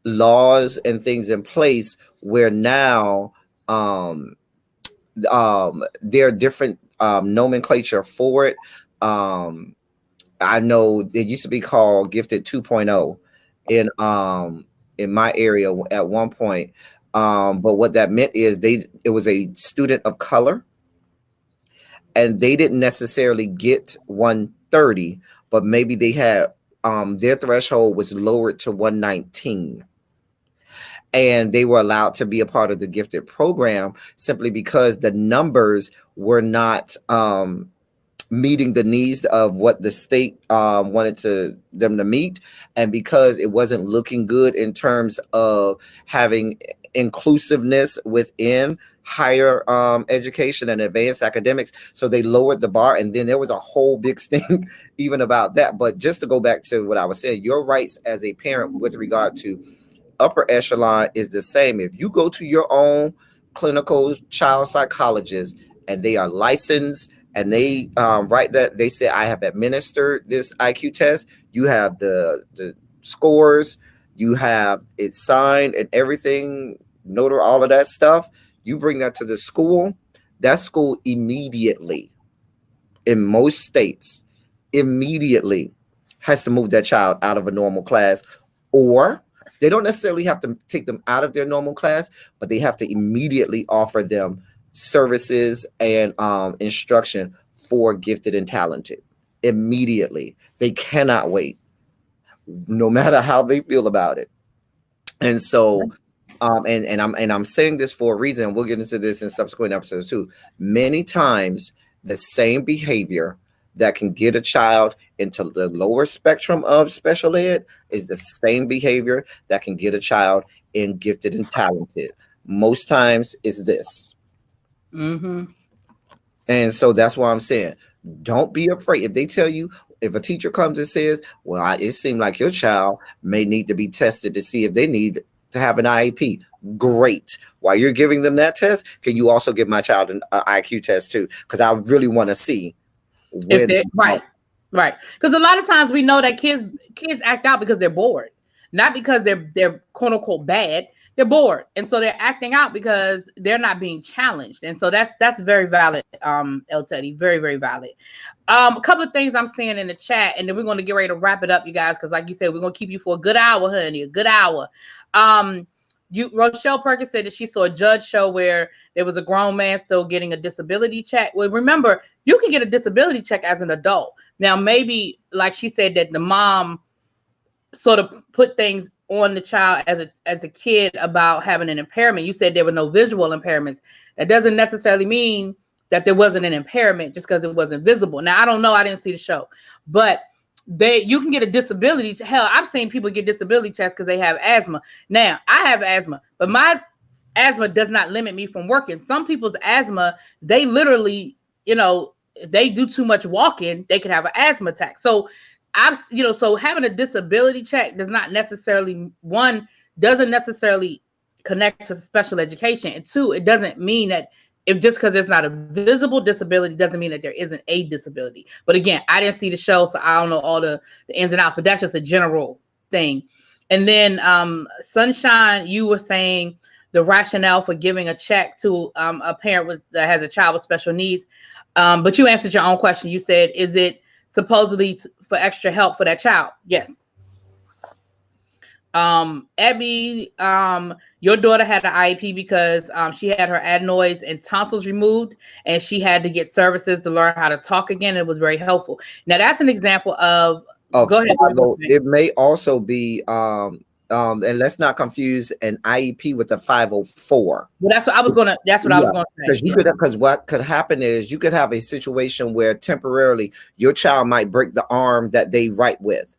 Speaker 2: laws and things in place where now there are different nomenclature for it. I know it used to be called Gifted 2.0 in my area at one point. But what that meant is it was a student of color, and they didn't necessarily get 130, but maybe they had their threshold was lowered to 119. And they were allowed to be a part of the gifted program simply because the numbers were not meeting the needs of what the state wanted them to meet, and because it wasn't looking good in terms of having inclusiveness within higher education and advanced academics. So they lowered the bar, and then there was a whole big sting even about that. But just to go back to what I was saying, your rights as a parent with regard to upper echelon is the same. If you go to your own clinical child psychologist and they are licensed and they write that they say, I have administered this IQ test, you have the scores, you have it signed and everything, notary, all of that stuff, you bring that to the school, that school immediately, in most states, immediately has to move that child out of a normal class, or they don't necessarily have to take them out of their normal class, but they have to immediately offer them services and instruction for gifted and talented immediately. They cannot wait, no matter how they feel about it. And so, I'm saying this for a reason. We'll get into this in subsequent episodes too. Many times, the same behavior that can get a child into the lower spectrum of special ed is the same behavior that can get a child in gifted and talented. Most times is this.
Speaker 1: Mm-hmm.
Speaker 2: And so that's why I'm saying, don't be afraid. If they tell you, if a teacher comes and says, well, it seemed like your child may need to be tested to see if they need to have an IEP. Great. While you're giving them that test, can you also give my child an IQ test too? Because I really want to see.
Speaker 1: Right. Because a lot of times we know that kids act out because they're bored, not because they're quote unquote bad. They're bored, and so they're acting out because they're not being challenged. And so that's very valid, El Teddy, very, very valid. A couple of things I'm seeing in the chat, and then we're going to get ready to wrap it up, you guys, because like you said, we're going to keep you for a good hour, honey, a good hour. Rochelle Perkins said that she saw a judge show where there was a grown man still getting a disability check. Well, remember, you can get a disability check as an adult. Now, maybe, like she said, that the mom sort of put things on the child as a kid about having an impairment. You said there were no visual impairments. That doesn't necessarily mean that there wasn't an impairment just because it wasn't visible. Now, I don't know. I didn't see the show. But you can get a disability. Hell, I've seen people get disability checks because they have asthma. Now, I have asthma, but my asthma does not limit me from working. Some people's asthma, they literally, if they do too much walking, they could have an asthma attack. So so having a disability check doesn't necessarily connect to special education. And two, it doesn't mean that if just because there's not a visible disability doesn't mean that there isn't a disability. But again, I didn't see the show, so I don't know all the ins and outs, but that's just a general thing. And then Sunshine, you were saying the rationale for giving a check to a parent that has a child with special needs. But you answered your own question. You said, is it supposedly for extra help for that child? Yes. Abby, your daughter had an IEP because she had her adenoids and tonsils removed, and she had to get services to learn how to talk again. It was very helpful. Now that's an example of go ahead.
Speaker 2: It may also be and let's not confuse an IEP with a 504.
Speaker 1: Well, that's what I was gonna say.
Speaker 2: Because what could happen is you could have a situation where temporarily your child might break the arm that they write with.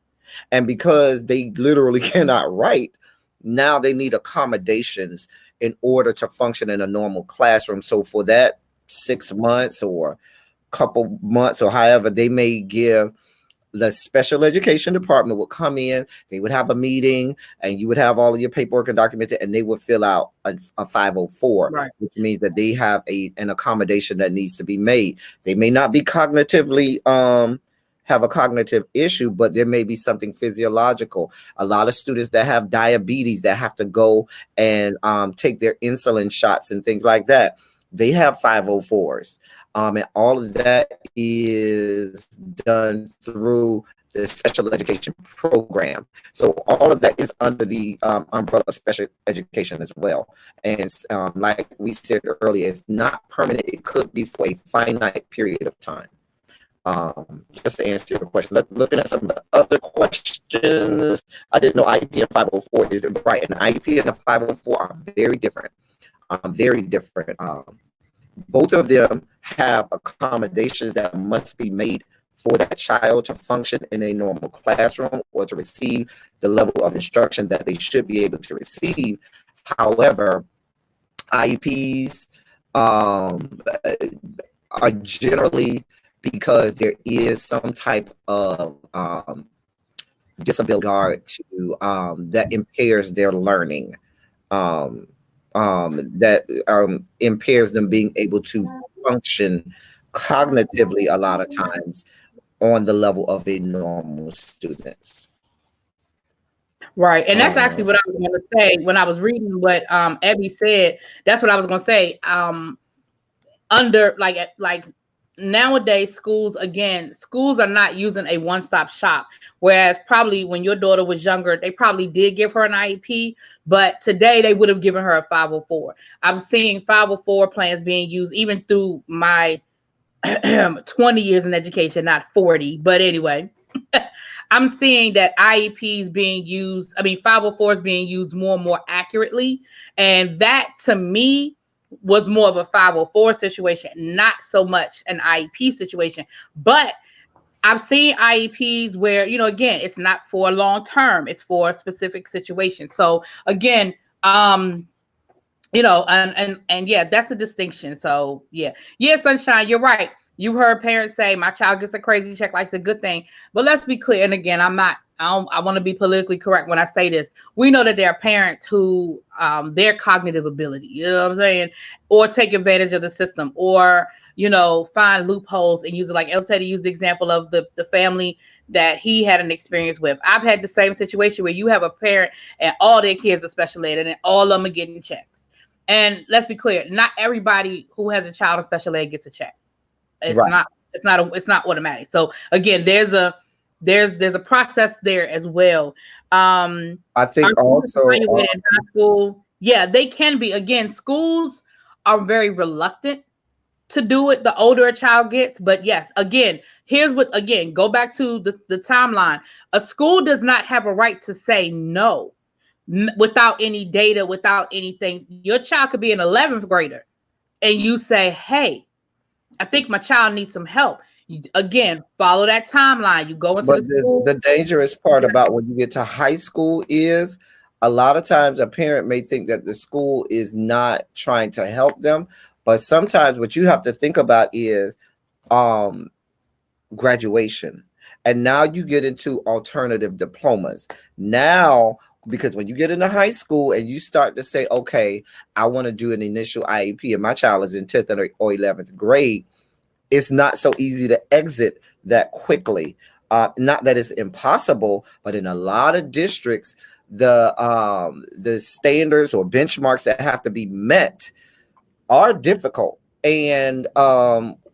Speaker 2: And because they literally cannot write, now they need accommodations in order to function in a normal classroom. So for that 6 months or couple months or however, they may give the special education department would come in, they would have a meeting, and you would have all of your paperwork and documented, and they would fill out a 504,
Speaker 1: right,
Speaker 2: which means that they have an accommodation that needs to be made. They may not be cognitively have a cognitive issue, but there may be something physiological. A lot of students that have diabetes that have to go and take their insulin shots and things like that, they have 504s. And all of that is done through the special education program. So all of that is under the umbrella of special education as well. And like we said earlier, it's not permanent. It could be for a finite period of time. Just to answer your question, looking at some of the other questions, I didn't know IEP and 504 is right. An IEP and a 504 are very different. Both of them have accommodations that must be made for that child to function in a normal classroom or to receive the level of instruction that they should be able to receive. However, IEPs are generally because there is some type of disability to that impairs their learning, that impairs them being able to function cognitively a lot of times on the level of a normal student.
Speaker 1: Right. And that's actually what I was going to say when I was reading what Abby said. That's what I was going to say. Under like nowadays, schools are not using a one-stop shop. Whereas probably when your daughter was younger, they probably did give her an IEP, but today they would have given her a 504. I'm seeing 504 plans being used even through my 20 years in education, not 40. But anyway, I'm seeing that IEPs being used, 504s being used more and more accurately. And that to me was more of a 504 situation, not so much an IEP situation. But I've seen IEPs where, again, it's not for a long term, it's for a specific situation. So again, and yeah, that's a distinction. So yeah, Sunshine, you're right. You heard parents say my child gets a crazy check like it's a good thing. But let's be clear. And again, I want to be politically correct when I say this. We know that there are parents who their cognitive ability, you know what I'm saying, or take advantage of the system, or find loopholes and use it. Like El Teddy used the example of the family that he had an experience with. I've had the same situation where you have a parent and all their kids are special ed and all of them are getting checks. And let's be clear, not everybody who has a child in special ed gets a check. It's right. It's not automatic. So again, there's a process there as well.
Speaker 2: I think also
Speaker 1: in high school, yeah, they can be. Again, schools are very reluctant to do it the older a child gets. But yes, again, go back to the timeline. A school does not have a right to say no without any data, without anything. Your child could be an 11th grader and you say, hey, I think my child needs some help. Again, follow that timeline. You go into
Speaker 2: But
Speaker 1: the school.
Speaker 2: the dangerous part about when you get to high school is a lot of times a parent may think that the school is not trying to help them. But sometimes what you have to think about is um, graduation. And now you get into alternative diplomas. Now, because when you get into high school and you start to say, okay, I want to do an initial IEP, and my child is in 10th or 11th grade, it's not so easy to exit that quickly. Not that it's impossible, but in a lot of districts, the standards or benchmarks that have to be met are difficult. And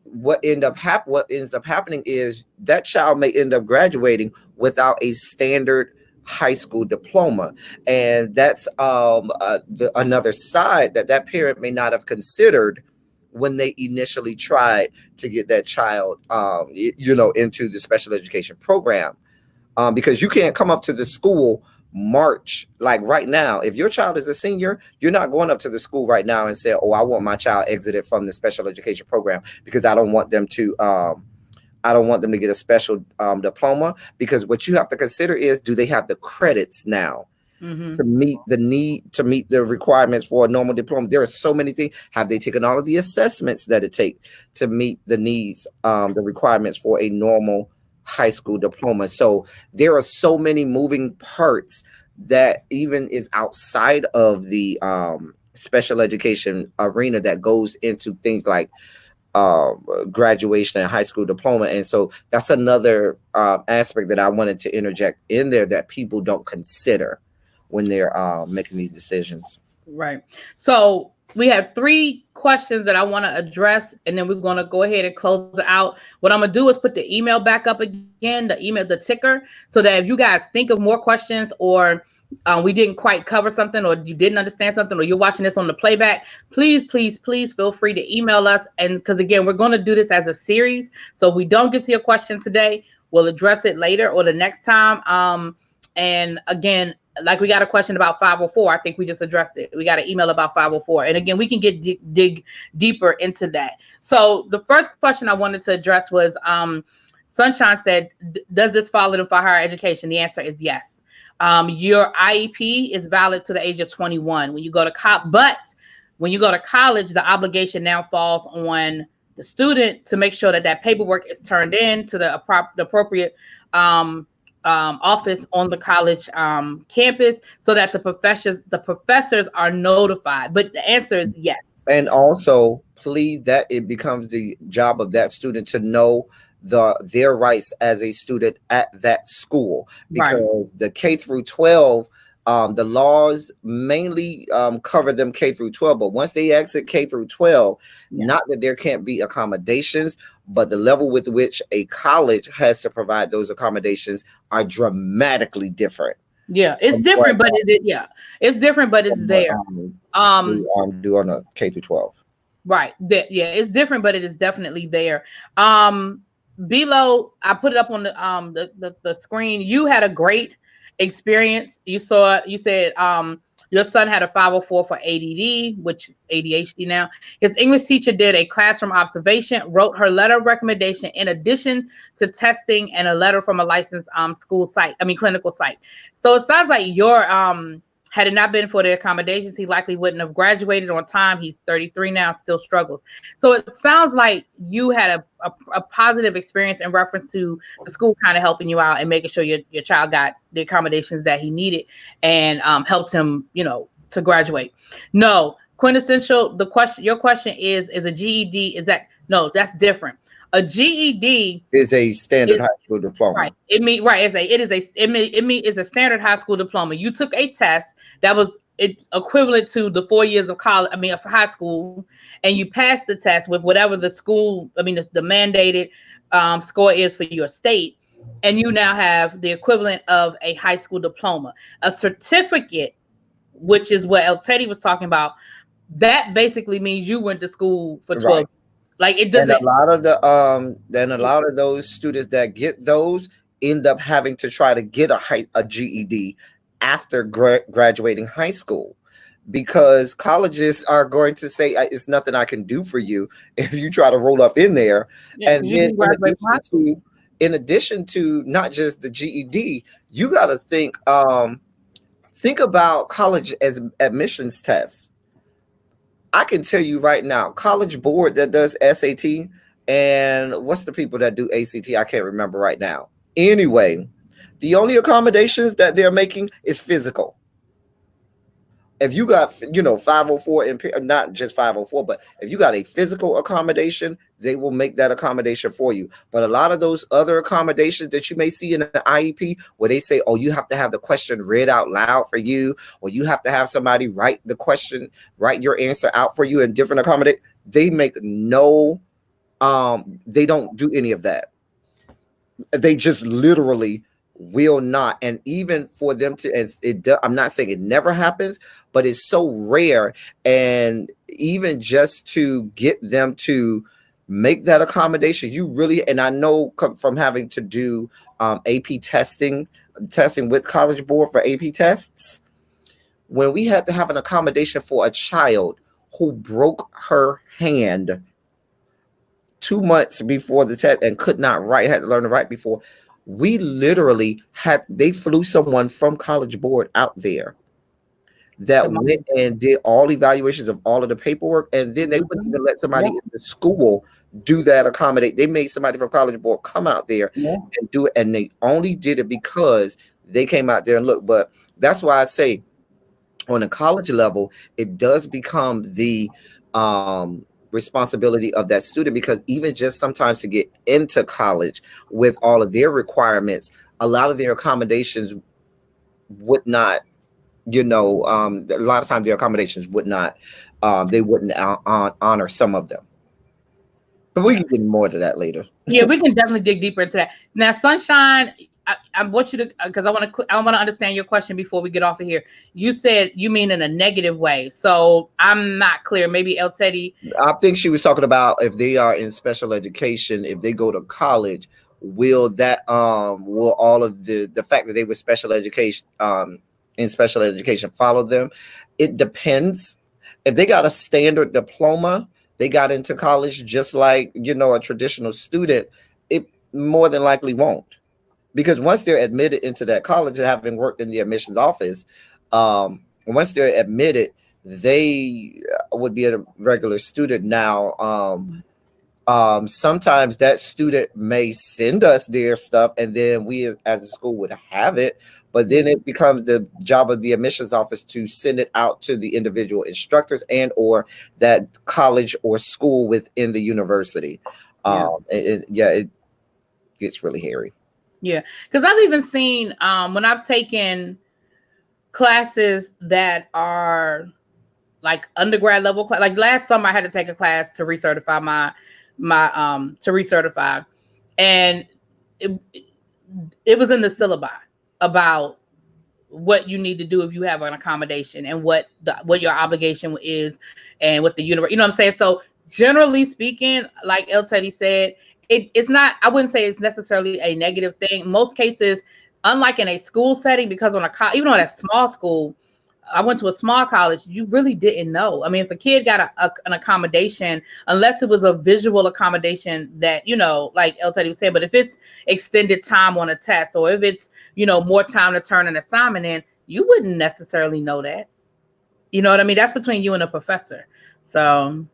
Speaker 2: what ends up happening is that child may end up graduating without a standard high school diploma, and that's another side that parent may not have considered when they initially tried to get that child into the special education program, because you can't come up to the school March, like right now. If your child is a senior, you're not going up to the school right now and say, oh, I want my child exited from the special education program because I don't want them to get a special diploma. Because what you have to consider is, do they have the credits now to meet the requirements for a normal diploma? There are so many things. Have they taken all of the assessments that it takes to meet the needs, the requirements for a normal high school diploma? So there are so many moving parts that even is outside of the special education arena that goes into things like graduation and high school diploma. And so that's another aspect that I wanted to interject in there that people don't consider when they're making these decisions.
Speaker 1: Right. So we have 3 questions that I want to address, and then we're going to go ahead and close it out. What I'm going to do is put the email back up again, the ticker, so that if you guys think of more questions, or we didn't quite cover something, or you didn't understand something, or you're watching this on the playback, please feel free to email us. And because again, we're going to do this as a series. So if we don't get to your question today, we'll address it later or the next time. And again, like we got a question about 504. I think we just addressed it. We got an email about 504. And again, we can dig deeper into that. So the first question I wanted to address was Sunshine said, does this fall in for higher education? The answer is yes. Your IEP is valid to the age of 21 when you go to but when you go to college, the obligation now falls on the student to make sure that paperwork is turned in to the appropriate office on the college campus, so that the professors are notified. But the answer is yes.
Speaker 2: And also, please, that it becomes the job of that student to know their rights as a student at that school, because the K through 12, the laws mainly cover them K through 12, but once they exit K through 12, not that there can't be accommodations, but the level with which a college has to provide those accommodations are dramatically different.
Speaker 1: Yeah, it's different, but it's different, but it's there.
Speaker 2: Do on a K through 12.
Speaker 1: Right. It's different, but it is definitely there. Below, I put it up on the screen. You had a great experience. You said your son had a 504 for ADD, which is ADHD now. His English teacher did a classroom observation, wrote her letter of recommendation in addition to testing and a letter from a licensed clinical site. So it sounds like your had it not been for the accommodations, he likely wouldn't have graduated on time. He's 33 now, still struggles. So it sounds like you had a positive experience in reference to the school kind of helping you out and making sure your child got the accommodations that he needed and helped him, to graduate. No, quintessential. Your question is a GED? No, that's different. A GED
Speaker 2: is a standard high school diploma.
Speaker 1: Right. It's a standard high school diploma. You took a test that was equivalent to the 4 years of college. For high school, and you passed the test with whatever the school. The mandated score is for your state, and you now have the equivalent of a high school diploma. A certificate, which is what El Teddy was talking about, that basically means you went to school for 12 years. Like it doesn't.
Speaker 2: And a lot of those students that get those end up having to try to get a GED after graduating high school, because colleges are going to say it's nothing I can do for you if you try to roll up in there.
Speaker 1: Yeah,
Speaker 2: And
Speaker 1: because you
Speaker 2: then
Speaker 1: can graduate from high school.
Speaker 2: in addition to not just the GED, you got to think about college as admissions tests. I can tell you right now, College Board that does SAT, and what's the people that do ACT? I can't remember right now. Anyway, the only accommodations that they're making is physical. If you got 504, and not just 504, but if you got a physical accommodation, they will make that accommodation for you. But a lot of those other accommodations that you may see in an IEP, where they say, oh, you have to have the question read out loud for you, or you have to have somebody write the question, write your answer out for you in different accommodate, they make no they don't do any of that. They just literally will not. And even for them to, and I'm not saying it never happens, but it's so rare. And even just to get them to make that accommodation, you really, and I know from having to do AP testing with College Board for AP tests, when we had to have an accommodation for a child who broke her hand 2 months before the test and could not write, had to learn to write before, we literally they flew someone from College Board out there that went and did all evaluations of all of the paperwork, and then they wouldn't even let somebody in the school do that accommodate. They made somebody from College Board come out there and do it, and they only did it because they came out there and looked. But that's why I say on a college level, it does become the responsibility of that student, because even just sometimes to get into college with all of their requirements, a lot of their accommodations would not, a lot of times their accommodations would not, they wouldn't honor some of them. But we can get more to that later.
Speaker 1: Yeah, we can definitely dig deeper into that. Now, Sunshine, I want you to, because I want to understand your question before we get off of here. You said you mean in a negative way, so I'm not clear. Maybe El Teddy.
Speaker 2: I think she was talking about if they are in special education, if they go to college, will that will all of the fact that they were special education in special education follow them? It depends. If they got a standard diploma, they got into college just like a traditional student, it more than likely won't. Because once they're admitted into that college, having worked in the admissions office, once they're admitted, they would be a regular student. Now, sometimes that student may send us their stuff, and then we as a school would have it. But then it becomes the job of the admissions office to send it out to the individual instructors and or that college or school within the university. It gets really hairy.
Speaker 1: Yeah, because I've even seen when I've taken classes that are like undergrad level class. Like last summer, I had to take a class to recertify my to recertify, and it was in the syllabi about what you need to do if you have an accommodation and what your obligation is and what the university. You know what I'm saying? So generally speaking, like El Teddy said, it's not, I wouldn't say it's necessarily a negative thing. Most cases, unlike in a school setting, because even on a small school, I went to a small college, you really didn't know. I mean, if a kid got an accommodation, unless it was a visual accommodation that, like El Teddy was saying, but if it's extended time on a test, or if it's, more time to turn an assignment in, you wouldn't necessarily know that. You know what I mean? That's between you and the professor. So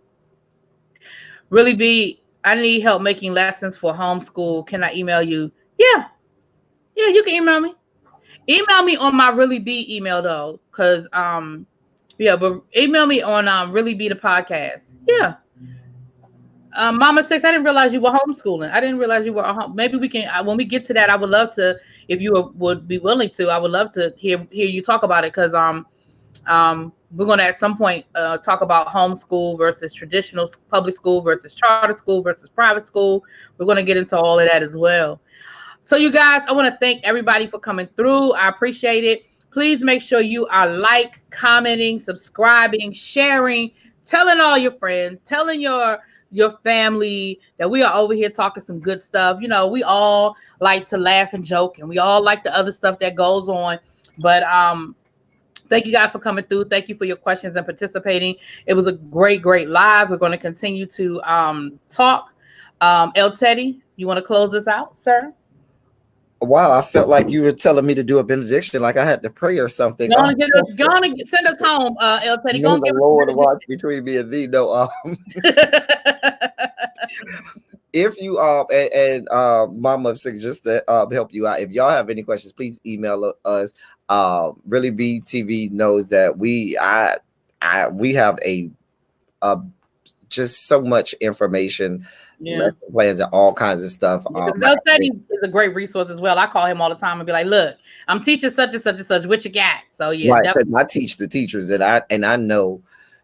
Speaker 1: I need help making lessons for homeschool. Can I email you? Yeah, you can email me. Email me on my Really Be email though, because but email me on Really Be the podcast. Yeah. Mama Six, I didn't realize you were homeschooling. I didn't realize you were home. Maybe we can when we get to that, I would love to, if you would be willing to, I would love to hear you talk about it, because we're going to at some point talk about homeschool versus traditional public school versus charter school versus private school. We're going to get into all of that as well. So you guys, I want to thank everybody for coming through. I appreciate it. Please make sure you are commenting, subscribing, sharing, telling all your friends, telling your family that we are over here talking some good stuff. We all like to laugh and joke, and we all like the other stuff that goes on. But Thank you guys for coming through. Thank you for your questions and participating. It was a great live. We're going to continue to talk. El Teddy, you want to close this out, sir?
Speaker 2: Wow, I felt like you were telling me to do a benediction, like I had to pray or something.
Speaker 1: Go on and send us home, El Teddy. Go on,
Speaker 2: the Lord watch between me and thee. No, if you and Mama suggests to help you out. If y'all have any questions, please email us. Really, BTV knows that we have a just so much information.
Speaker 1: Yeah,
Speaker 2: plans and all kinds of stuff.
Speaker 1: El Teddy is a great resource as well. I call him all the time and be like, "Look, I'm teaching such and such and such. What you got?" So yeah,
Speaker 2: right. I teach the teachers that I know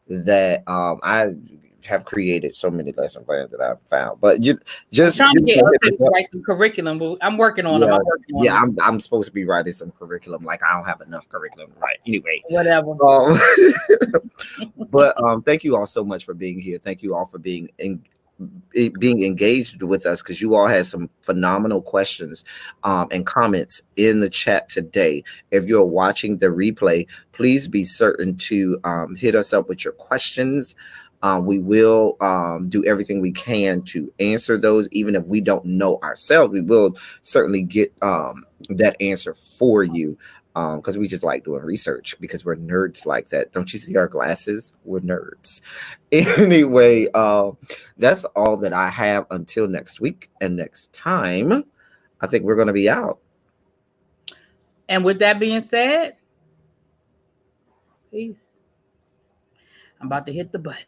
Speaker 2: that I have created so many lesson plans that I've found. But just
Speaker 1: I'm trying to get El Teddy to write some curriculum. But I'm working on them.
Speaker 2: I'm supposed to be writing some curriculum. Like I don't have enough curriculum, right? Anyway,
Speaker 1: whatever.
Speaker 2: But thank you all so much for being here. Thank you all for being engaged with us, because you all had some phenomenal questions and comments in the chat today. If you're watching the replay, please be certain to hit us up with your questions. We will do everything we can to answer those. Even if we don't know ourselves, we will certainly get that answer for you, because we just like doing research, because we're nerds like that. Don't you see our glasses? We're nerds. Anyway, that's all that I have until next week. And next time, I think we're going to be out.
Speaker 1: And with that being said, peace. I'm about to hit the button.